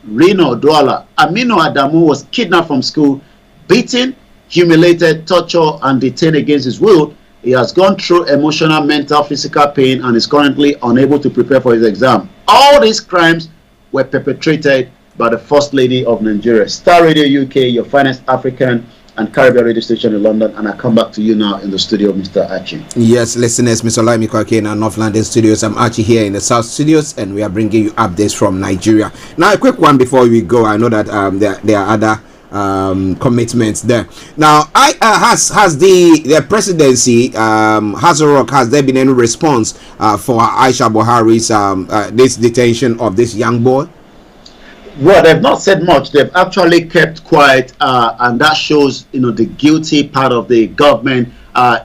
Reno Douala. Aminu Adamu was kidnapped from school, beaten, humiliated, tortured, and detained against his will. He has gone through emotional, mental, physical pain and is currently unable to prepare for his exam. All these crimes were perpetrated by the First Lady of Nigeria. Star Radio UK, your finest African and Caribbean radio station in London, and I come back to you now in the studio, Mr. Archie. Yes, listeners, Mr. Olayomi Kwake in our North London studios. I'm Archie here in the South studios, and we are bringing you updates from Nigeria. Now, a quick one before we go. I know that there are other commitments there. Now, has the presidency, Hassan Rock, has there been any response for Aisha Buhari's this detention of this young boy? Well, they've not said much. They've actually kept quiet, and that shows, the guilty part of the government.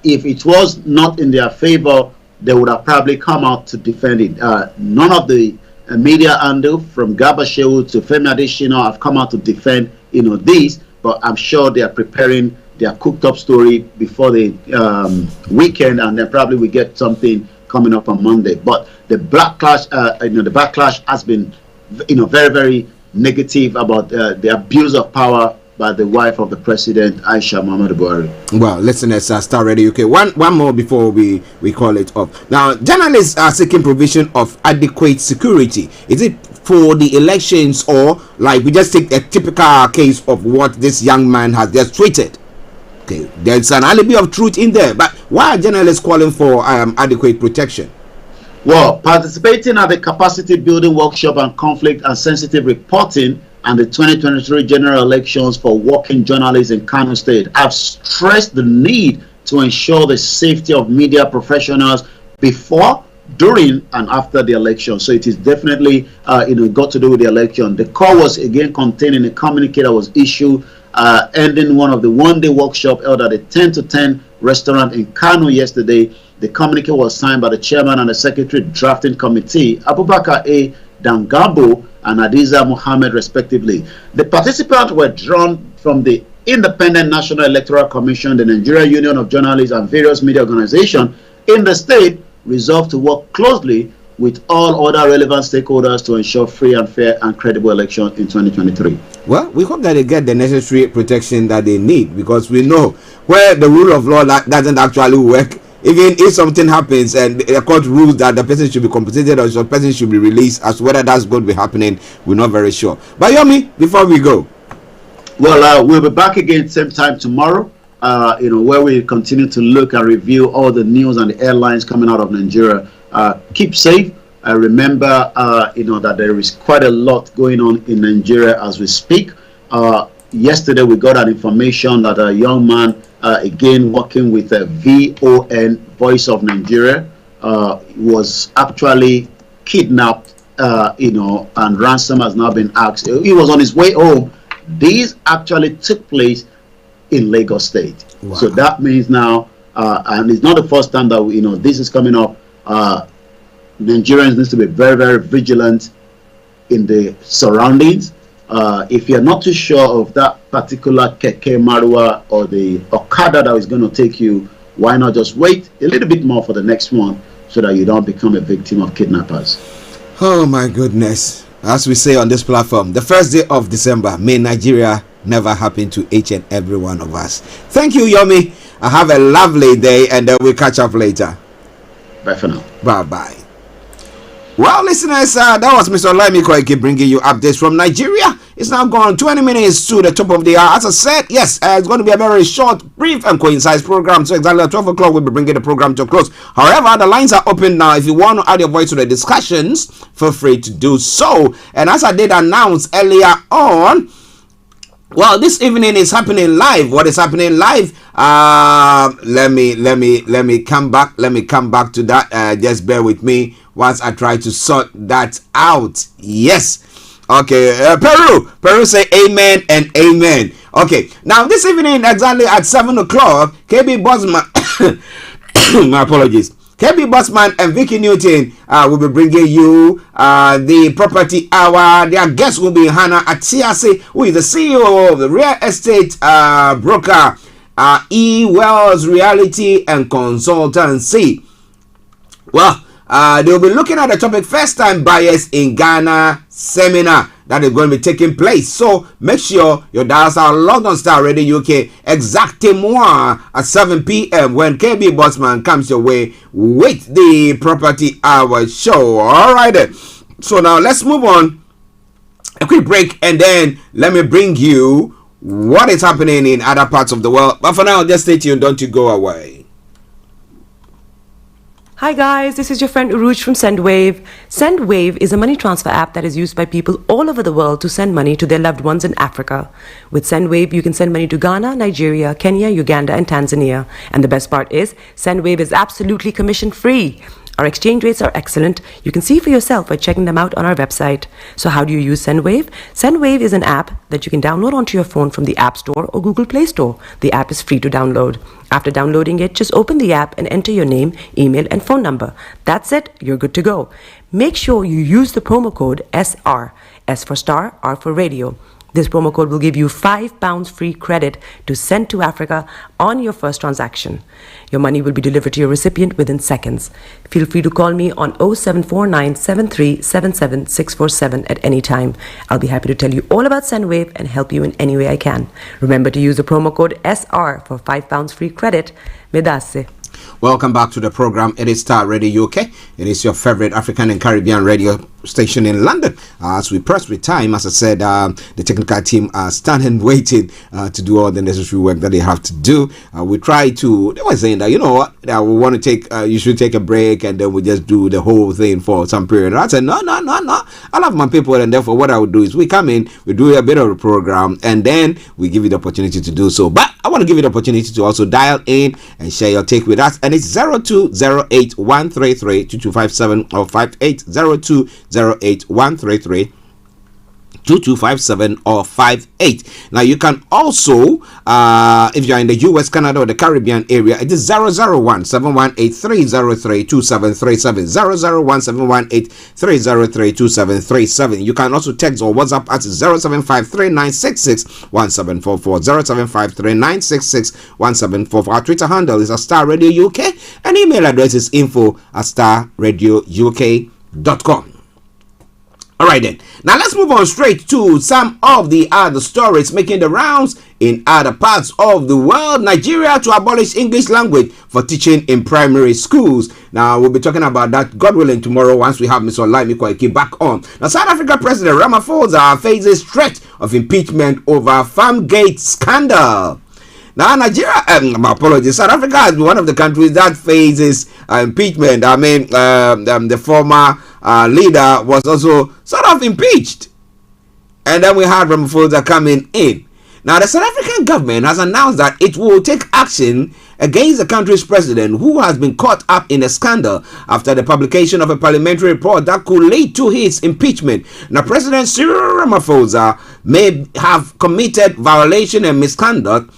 If it was not in their favor, they would have probably come out to defend it. None of the media handle, from Garba Shehu to Femi Adesina, have come out to defend, this. But I'm sure they are preparing their cooked-up story before the weekend, and then probably we get something coming up on Monday. But the backlash has been, very, very negative about the abuse of power by the wife of the president, Aisha Muhammadu Buhari. Well, listeners, Star Radio UK. One more before we call it off. Now, journalists are seeking provision of adequate security. Is it for the elections, or like we just take a typical case of what this young man has just tweeted? Okay, there's an alibi of truth in there, but why are journalists calling for adequate protection? Well, participating at the capacity building workshop on conflict and sensitive reporting and the 2023 general elections for working journalists in Kano State, I've stressed the need to ensure the safety of media professionals before, during, and after the election. So it is definitely, got to do with the election. The call was again contained in a communique that was issued ending one of the one-day workshop held at the 10 to 10 restaurant in Kano yesterday. The communique was signed by the chairman and the secretary drafting committee, Abubakar A. Dangabo and Adiza Mohammed, respectively. The participants were drawn from the Independent National Electoral Commission, the Nigeria Union of Journalists, and various media organizations in the state, resolved to work closely with all other relevant stakeholders to ensure free and fair and credible election in 2023. Well, we hope that they get the necessary protection that they need, because we know where the rule of law doesn't actually work. Even if something happens and the court rules that the person should be compensated or the person should be released, as whether that's going to be happening, we're not very sure. But Yomi, before we go, well, we'll be back again same time tomorrow. Where we continue to look and review all the news and the airlines coming out of Nigeria. Keep safe. Remember, that there is quite a lot going on in Nigeria as we speak. Yesterday, we got an information that a young man, again working with a VON, Voice of Nigeria, was actually kidnapped and ransom has now been asked. He was on his way home. These actually took place in Lagos State. Wow. So that means now, and it's not the first time that this is coming up. Nigerians need to be very, very vigilant in the surroundings. If you're not too sure of that particular Keke Marua or the Okada that is going to take you, why not just wait a little bit more for the next one so that you don't become a victim of kidnappers? Oh my goodness. As we say on this platform, the first day of December, may Nigeria never happen to each and every one of us. Thank you, Yomi. Have a lovely day, and we'll catch up later. Bye for now. Bye-bye. Well, listeners, that was Mr. Olayomi Koiki bringing you updates from Nigeria. It's now gone 20 minutes to the top of the hour. As I said, yes, it's going to be a very short, brief, and concise program. So exactly at 12 o'clock, we'll be bringing the program to a close. However, the lines are open now. If you want to add your voice to the discussions, feel free to do so. And as I did announce earlier on, well, this evening is happening live. What is happening live? Let me come back. Let me come back to that. Just bear with me once I try to sort that out. Yes. Okay. Peru say amen and amen. Okay. Now this evening, exactly at 7 o'clock, KB Bosman. My apologies. KB Bosman and Vicky Newton will be bringing you the property hour. Their guest will be Hannah Atiasi, who is the CEO of the real estate broker E-Wells Reality and Consultancy. Well, they'll be looking at the topic first time buyers in Ghana seminar that is going to be taking place. So make sure your dials are logged on Star Radio UK exactement at 7 p.m. when KB Bossman comes your way with the property hour show. All right then. So now let's move on. A quick break, and then let me bring you what is happening in other parts of the world. But for now, just stay tuned. Don't you go away. Hi guys, this is your friend Uruj from SendWave. SendWave is a money transfer app that is used by people all over the world to send money to their loved ones in Africa. With SendWave, you can send money to Ghana, Nigeria, Kenya, Uganda, and Tanzania. And the best part is, SendWave is absolutely commission-free. Our exchange rates are excellent. You can see for yourself by checking them out on our website. So how do you use SendWave? SendWave is an app that you can download onto your phone from the App Store or Google Play Store. The app is free to download. After downloading it, just open the app and enter your name, email, and phone number. That's it. You're good to go. Make sure you use the promo code SR. S for Star, R for Radio. This promo code will give you £5 free credit to send to Africa on your first transaction. Your money will be delivered to your recipient within seconds. Feel free to call me on 0749 7377 647 at any time. I'll be happy to tell you all about SendWave and help you in any way I can. Remember to use the promo code SR for £5 free credit. Medasse. Welcome back to the program. It is Star Radio UK. It is your favorite African and Caribbean radio station in London. As we press with time, as I said, the technical team are standing waiting to do all the necessary work that they have to do. We try to, they were saying that, you know what, we want to take, you should take a break and then we just do the whole thing for some period. And I said, no. I love my people, and therefore what I would do is we come in, we do a bit of a program, and then we give you the opportunity to do so. But I want to give you the opportunity to also dial in and share your take with us. And it's 0208-133-2257 or 580208-133 2257 or 58. Now you can also, if you're in the US, Canada, or the Caribbean area, it is 001-718-303-2737, 001-718-303-2737. You can also text or WhatsApp at 075-3966-1744, 075-3966-1744. Our Twitter handle is Star Radio UK, and email address is info@starradiouk.com. All right then. Now let's move on straight to some of the other stories making the rounds in other parts of the world. Nigeria to abolish English language for teaching in primary schools. Now we'll be talking about that, God willing, tomorrow once we have Mr. Olayomi Koiki back on. Now South Africa President Ramaphosa faces threat of impeachment over Farmgate scandal. Now, Nigeria, my apologies, South Africa is one of the countries that faces impeachment. I mean, the former leader was also sort of impeached. And then we had Ramaphosa coming in. Now, the South African government has announced that it will take action against the country's president, who has been caught up in a scandal after the publication of a parliamentary report that could lead to his impeachment. Now, President Cyril Ramaphosa may have committed violation and misconduct.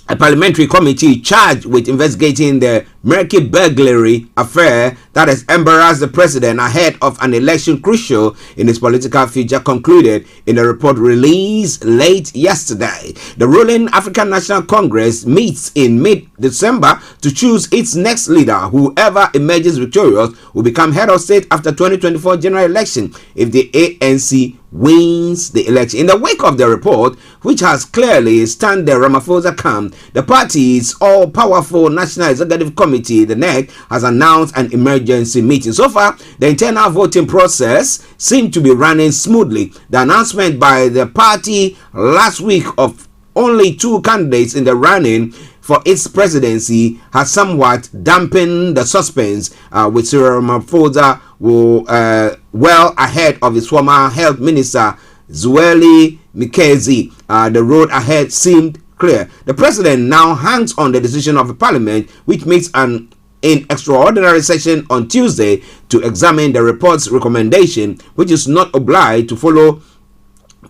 A parliamentary committee charged with investigating the murky burglary affair that has embarrassed the president ahead of an election crucial in his political future concluded in a report released late yesterday. The ruling African National Congress meets in mid-December to choose its next leader. Whoever emerges victorious will become head of state after 2024 general election if the ANC wins the election. In the wake of the report, which has clearly stand the Ramaphosa camp, the party's all-powerful National Executive Committee, the NEC, has announced an emergency meeting. So far, the internal voting process seemed to be running smoothly. The announcement by the party last week of only 2 candidates in the running for its presidency has somewhat dampened the suspense, with Cyril Ramaphosa well ahead of his former health minister Zweli Mikezi. The road ahead seemed clear. The president now hangs on the decision of the parliament, which meets an extraordinary session on Tuesday to examine the report's recommendation, which is not obliged to follow,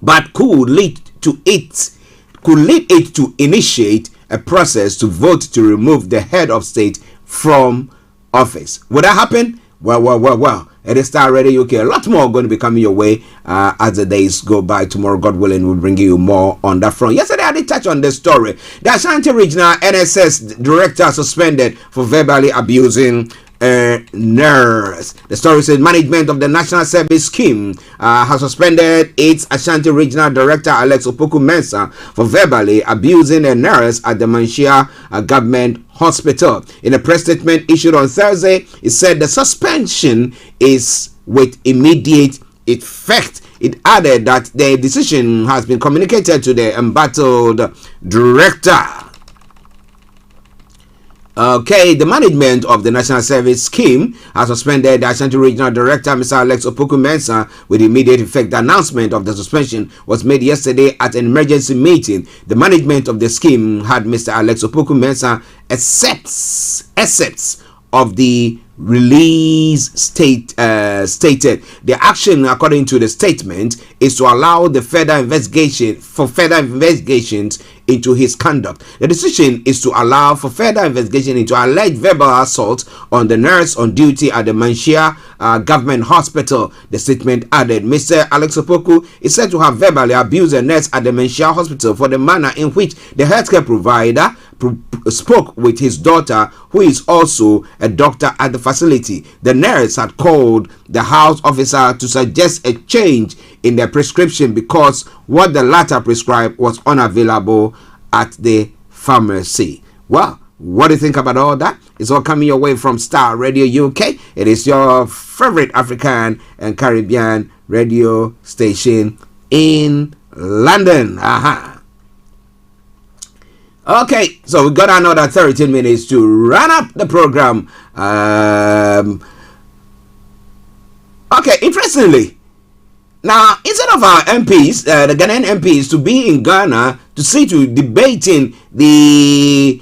but could lead it to initiate a process to vote to remove the head of state from office. Would that happen? Well. It is Starr Radio UK. A lot more going to be coming your way as the days go by. Tomorrow, God willing, we'll bring you more on that front. Yesterday, I did touch on this story. The Ashanti Regional NSS director suspended for verbally abusing a nurse. The story says management of the National Service Scheme has suspended its Ashanti Regional Director Alex Opoku-Mensah for verbally abusing a nurse at the Manshia Government Hospital. In a press statement issued on Thursday, it said the suspension is with immediate effect. It added that the decision has been communicated to the embattled director. Okay, the management of the National Service Scheme has suspended the Ashanti Regional Director, Mr. Alex Opoku-Mensah, with immediate effect. The announcement of the suspension was made yesterday at an emergency meeting. The management of the scheme had Mr. Alex Opoku-Mensah accepts of the release stated. The action, according to the statement, is to allow the further investigations into his conduct. The decision is to allow for further investigation into alleged verbal assault on the nurse on duty at the Manshia Government Hospital. The statement added, Mr. Alex Opoku is said to have verbally abused a nurse at the Manshia Hospital for the manner in which the healthcare provider spoke with his daughter, who is also a doctor at the facility. The nurse had called the house officer to suggest a change in their prescription because what the latter prescribed was unavailable at the pharmacy. Well, what do you think about all that? It's all coming your way from Starr Radio UK. It is your favorite African and Caribbean radio station in London. Okay, so we got another 13 minutes to run up the program. Okay, interestingly, now instead of our MPs, the Ghanaian MPs, to be in Ghana to see to debating the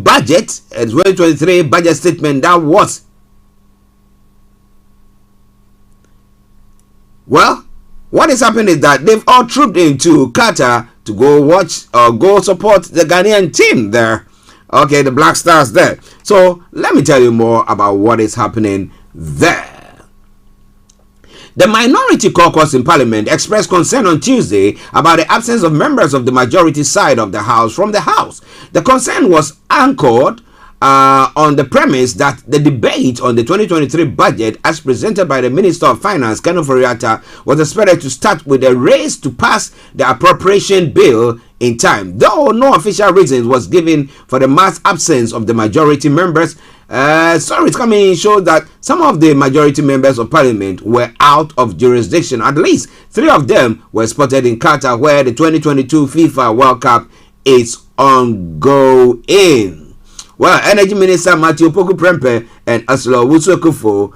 budget, 2023 budget statement that was, well, what is happening is that they've all trooped into Qatar to go watch or go support the Ghanaian team there. Okay, the Black Stars there. So let me tell you more about what is happening there. The minority caucus in Parliament expressed concern on Tuesday about the absence of members of the majority side of the House from the House. The concern was anchored on the premise that the debate on the 2023 budget as presented by the Minister of Finance, Kanu Foriata, was expected to start with a race to pass the appropriation bill in time. Though no official reason was given for the mass absence of the majority members, stories coming show that some of the majority members of Parliament were out of jurisdiction. At least 3 of them were spotted in Qatar, where the 2022 FIFA World Cup is ongoing. Well, Energy Minister Matthew Poku-Prempeh and Aslo Wusu-Akufo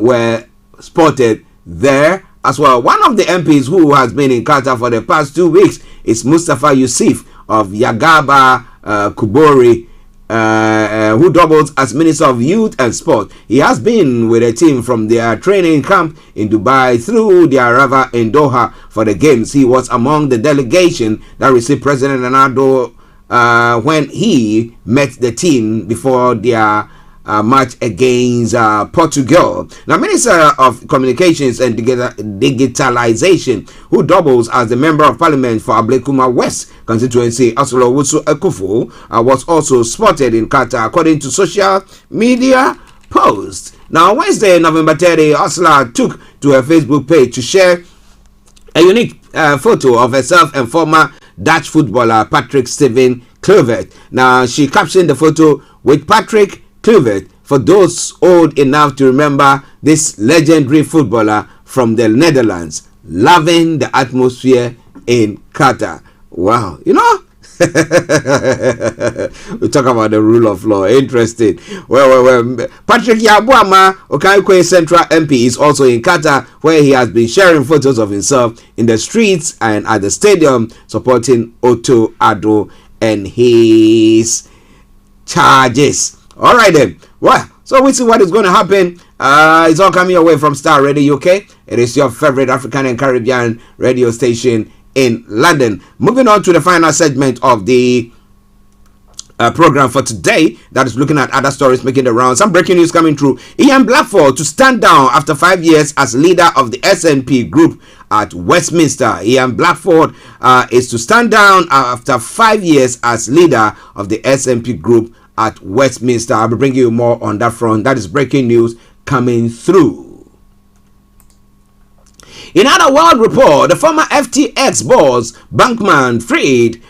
were spotted there as well. One of the MPs who has been in Qatar for the past 2 weeks is Mustafa Yusuf of Yagaba Kubori, who doubles as Minister of Youth and Sport. He has been with a team from their training camp in Dubai through their arrival in Doha for the games. He was among the delegation that received President Ronaldo when he met the team before their match against Portugal. Now, Minister of Communications and Digitalization, who doubles as the Member of Parliament for Ablekuma West constituency, Asolo Wusu Ekufu, was also spotted in Qatar, according to social media posts. Now, Wednesday, November 30, Ursula took to her Facebook page to share a unique photo of herself and former Dutch footballer Patrick Steven Kluivert. Now, she captioned the photo with Patrick Kluivert for those old enough to remember this legendary footballer from the Netherlands, loving the atmosphere in Qatar. Wow, you know, we talk about the rule of law. Interesting. Well. Patrick Yabuama, Okaikwe Central MP, is also in Qatar, where he has been sharing photos of himself in the streets and at the stadium supporting Otto Addo and his charges. All right then. Well, so we see what is going to happen. It's all coming away from Starr Radio UK. It is your favorite African and Caribbean radio station in London. Moving on to the final segment of the program for today, that is looking at other stories making the rounds. Some breaking news coming through. Ian Blackford to stand down after 5 years as leader of the SNP group at Westminster. Ian Blackford is to stand down after 5 years as leader of the SNP group at Westminster. I'll be bringing you more on that front. That is breaking news coming through. In other world report, the former FTX boss Bankman Fried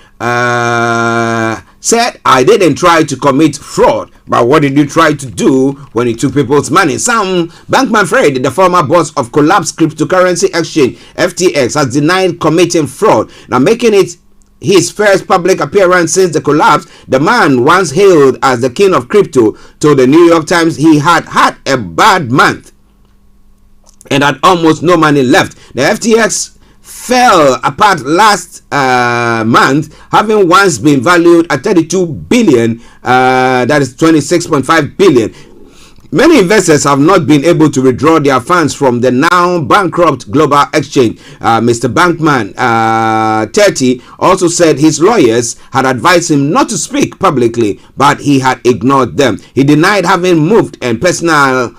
said, "I didn't try to commit fraud, but what did you try to do when you took people's money?" Bankman Fried, the former boss of collapsed cryptocurrency exchange FTX, has denied committing fraud, now making it his first public appearance since the collapse. The man, once hailed as the king of crypto, told the New York Times he had had a bad month and had almost no money left. The FTX fell apart last month, having once been valued at 32 billion, that is 26.5 billion. Many investors have not been able to withdraw their funds from the now bankrupt global exchange. Mr. Bankman, 30, also said his lawyers had advised him not to speak publicly, but he had ignored them. He denied having moved any personal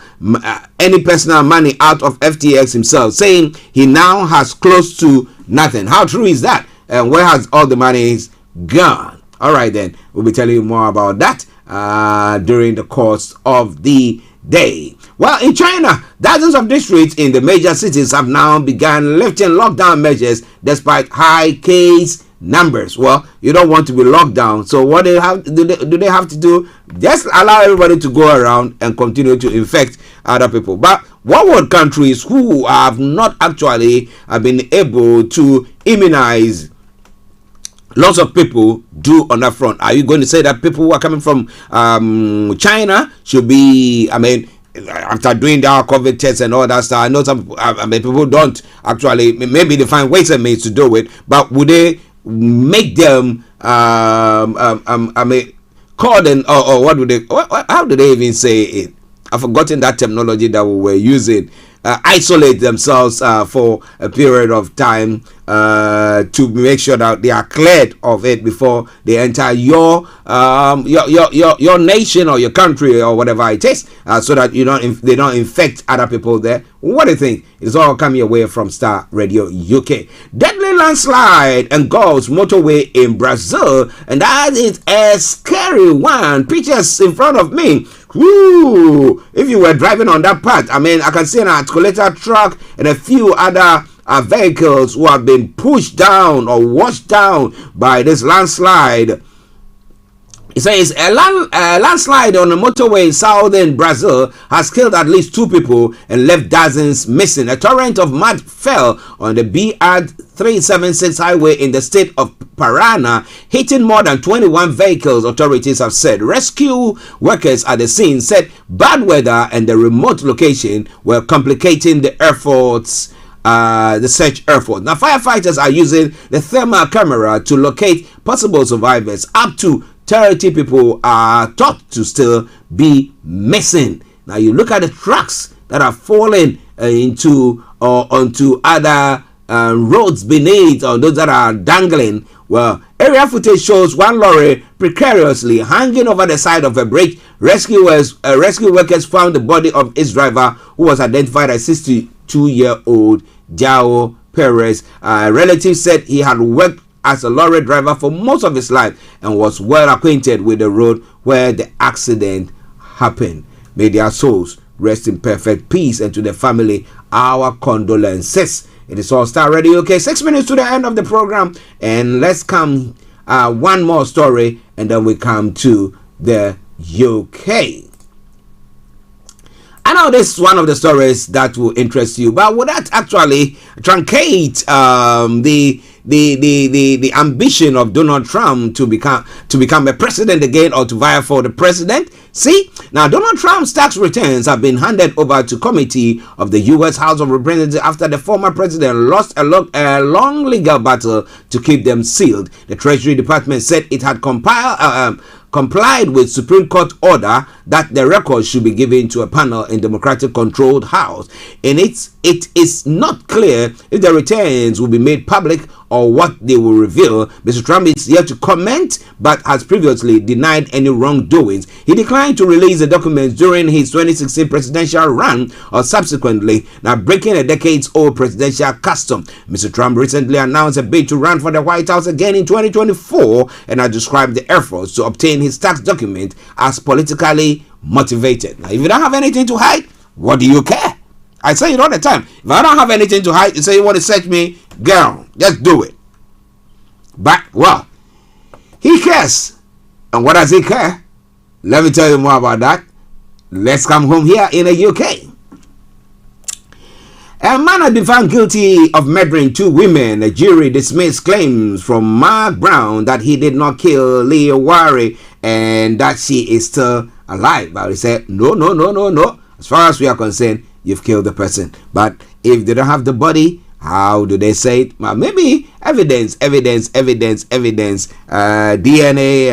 money out of FTX himself, saying he now has close to nothing. How true is that? And where has all the money gone? All right, then we'll be telling you more about that during the course of the day. Well, in China, dozens of districts in the major cities have now begun lifting lockdown measures despite high case numbers. Well, you don't want to be locked down, so what do they have to do? Just allow everybody to go around and continue to infect other people. But what would countries who have not actually been able to immunize lots of people do on that front? Are you going to say that people who are coming from China should be, after doing their COVID tests and all that stuff? I know some people don't actually, maybe they find ways and means to do it, but would they make them call them, or what do they, how do they even say it? I've forgotten that terminology that we were using. Isolate themselves for a period of time to make sure that they are cleared of it before they enter your nation or your country or whatever it is, so that they don't infect other people there. What do you think? It's all coming away from Starr Radio UK. Deadly landslide engulfs motorway in Brazil, and that is a scary one. Pictures in front of me. Woo! If you were driving on that path, I can see an articulator truck and a few other vehicles who have been pushed down or washed down by this landslide. It says a landslide on a motorway in southern Brazil has killed at least 2 people and left dozens missing. A torrent of mud fell on the BR 376 highway in the state of Paraná, hitting more than 21 vehicles, authorities have said. Rescue workers at the scene said bad weather and the remote location were complicating the efforts. The search effort. Now, firefighters are using the thermal camera to locate possible survivors. Up to 30 people are thought to still be missing. Now you look at the trucks that are falling into or onto other roads beneath, or those that are dangling. Well, area footage shows one lorry precariously hanging over the side of a bridge. Rescue workers found the body of its driver, who was identified as 62-year-old Jao Perez. Relatives said he had worked as a lorry driver for most of his life and was well acquainted with the road where the accident happened. May their souls rest in perfect peace, and to the family, our condolences. It is All Star Radio UK. 6 minutes to the end of the program, and let's come one more story, and then we come to the UK. I know this is one of the stories that will interest you, but would that actually truncate the ambition of Donald Trump to become a president again, or to vie for the president? See, now Donald Trump's tax returns have been handed over to committee of the U.S. House of Representatives after the former president lost a long legal battle to keep them sealed. The Treasury Department said it had complied with Supreme Court order that the records should be given to a panel in Democratic-controlled House. It is not clear if the returns will be made public or what they will reveal. Mr. Trump is yet to comment, but has previously denied any wrongdoings. He declined to release the documents during his 2016 presidential run or subsequently, now breaking a decades-old presidential custom. Mr. Trump recently announced a bid to run for the White House again in 2024 and has described the efforts to obtain his tax document as politically motivated. Now, if you don't have anything to hide, what do you care? I say it all the time. If I don't have anything to hide, you say you want to search me, girl, just do it. But, well, he cares. And what does he care? Let me tell you more about that. Let's come home here in the UK. A man has been found guilty of murdering 2 women. A jury dismissed claims from Mark Brown that he did not kill Leah Wari and that she is still alive. But he said, no. As far as we are concerned, you've killed the person. But if they don't have the body, how do they say it? Well, maybe evidence, DNA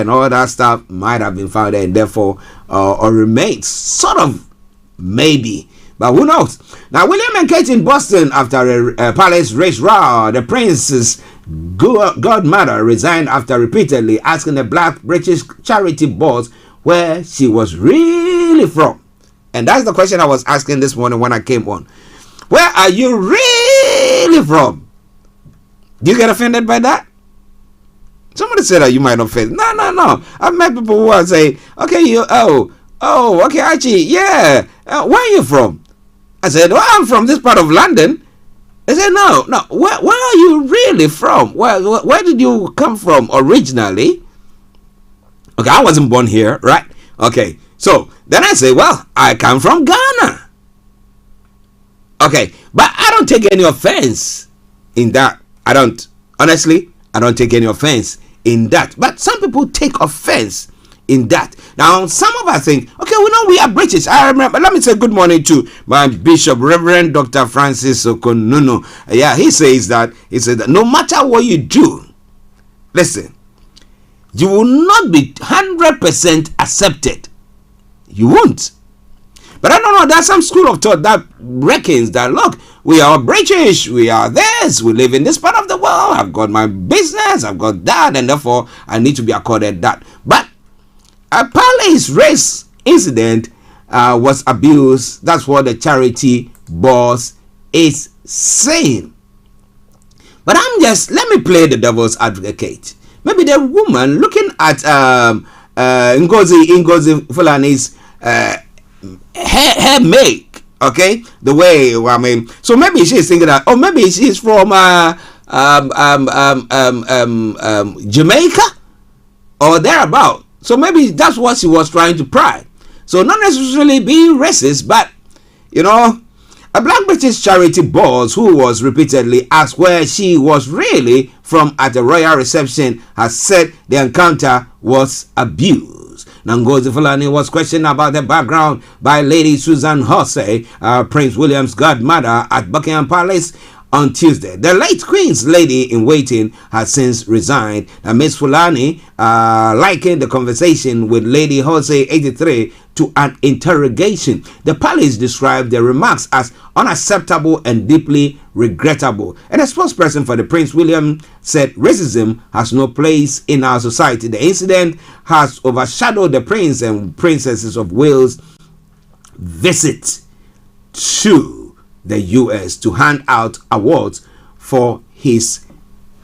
and all that stuff might have been found there, and therefore, or remains. Sort of, maybe. But who knows? Now, William and Kate in Boston, after a palace race row, the prince's godmother resigned after repeatedly asking a black British charity boss where she was really from. And that's the question I was asking this morning when I came on. Where are you really from? Do you get offended by that? Somebody said that you might not offend. No. I've met people who are saying, okay, okay, Archie, yeah. Where are you from? I said, well, I'm from this part of London. They said, no. Where are you really from? Where did you come from originally? Okay, I wasn't born here, right? Okay, so then I say, well, I come from Ghana. Okay, but I don't take any offense in that. Honestly, I don't take any offense in that. But some people take offense in that. Now, some of us think, okay, we know we are British. I remember, let me say good morning to my Bishop, Reverend Dr. Francis Okonunu. Yeah, he said that no matter what you do, listen, you will not be 100% accepted. You won't. But I don't know, there's some school of thought that reckons that, look, we are British, we are this, we live in this part of the world, I've got my business, I've got that, and therefore I need to be accorded that. But a palace race incident was abused. That's what the charity boss is saying. But let me play the devil's advocate. Maybe the woman looking at Ngozi Fulani's hair make, okay, the way, I mean, so maybe she's thinking that, or maybe she's from Jamaica or thereabout. So maybe that's what she was trying to pry. So not necessarily being racist, but you know, a black British charity boss who was repeatedly asked where she was really from at a royal reception has said the encounter was abuse. Ngozi Fulani was questioned about the background by Lady Susan Horsey, Prince William's godmother at Buckingham Palace, on Tuesday. The late Queen's lady in waiting has since resigned. Now, Ms. Fulani likened the conversation with Lady Jose 83 to an interrogation. The palace described the remarks as unacceptable and deeply regrettable. And a spokesperson for the Prince William said racism has no place in our society. The incident has overshadowed the Prince and Princesses of Wales' visit to the US to hand out awards for his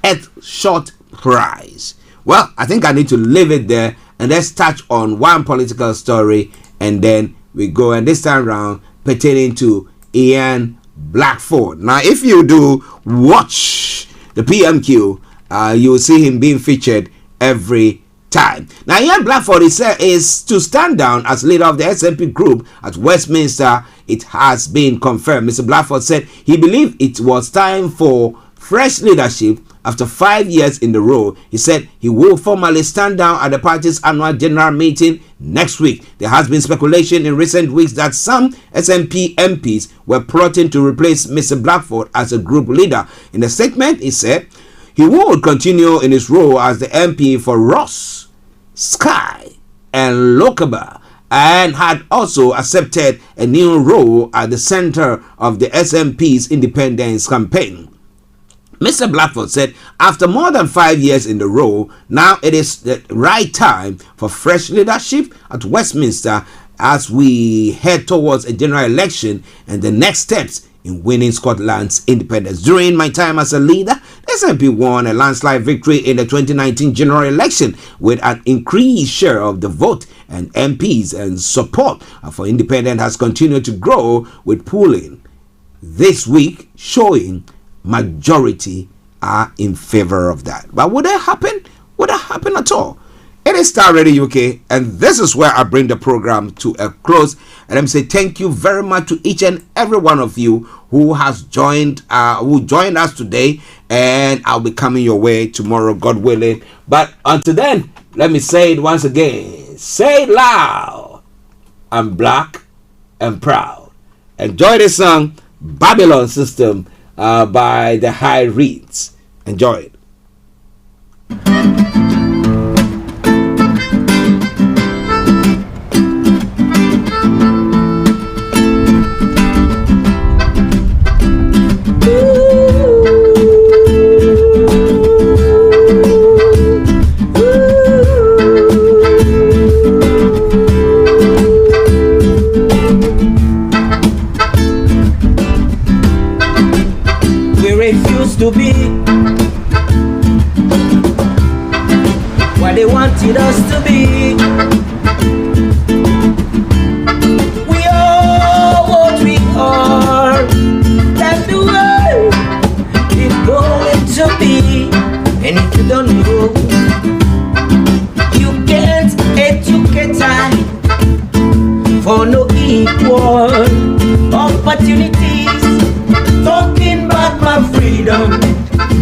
Earthshot Prize. Well, I think I need to leave it there and let's touch on one political story and then we go, and this time around pertaining to Ian Blackford. Now, if you do watch the PMQ, you will see him being featured every time. Now, Ian Blackford is to stand down as leader of the SNP group at Westminster. It has been confirmed. Mr. Blackford said he believed it was time for fresh leadership after 5 years in the role. He said he will formally stand down at the party's annual general meeting next week. There has been speculation in recent weeks that some SNP MPs were plotting to replace Mr. Blackford as a group leader. In a statement, he said he would continue in his role as the MP for Ross, Skye, and Lochaber, and had also accepted a new role at the center of the SNP's independence campaign. Mr. Blackford said after more than 5 years in the role, now it is the right time for fresh leadership at Westminster as we head towards a general election and the next steps in winning Scotland's independence. During my time as a leader, the SNP won a landslide victory in the 2019 general election with an increased share of the vote, and MPs and support for independence has continued to grow, with polling this week showing majority are in favor of that. But would that happen? Would that happen at all? It is Starr Radio UK, and this is where I bring the program to a close. And I'm saying thank you very much to each and every one of you who has joined us today, and I'll be coming your way tomorrow, God willing. But until then, let me say it once again. Say it loud. I'm black and proud. Enjoy the song Babylon System by the High Reeds. Enjoy it.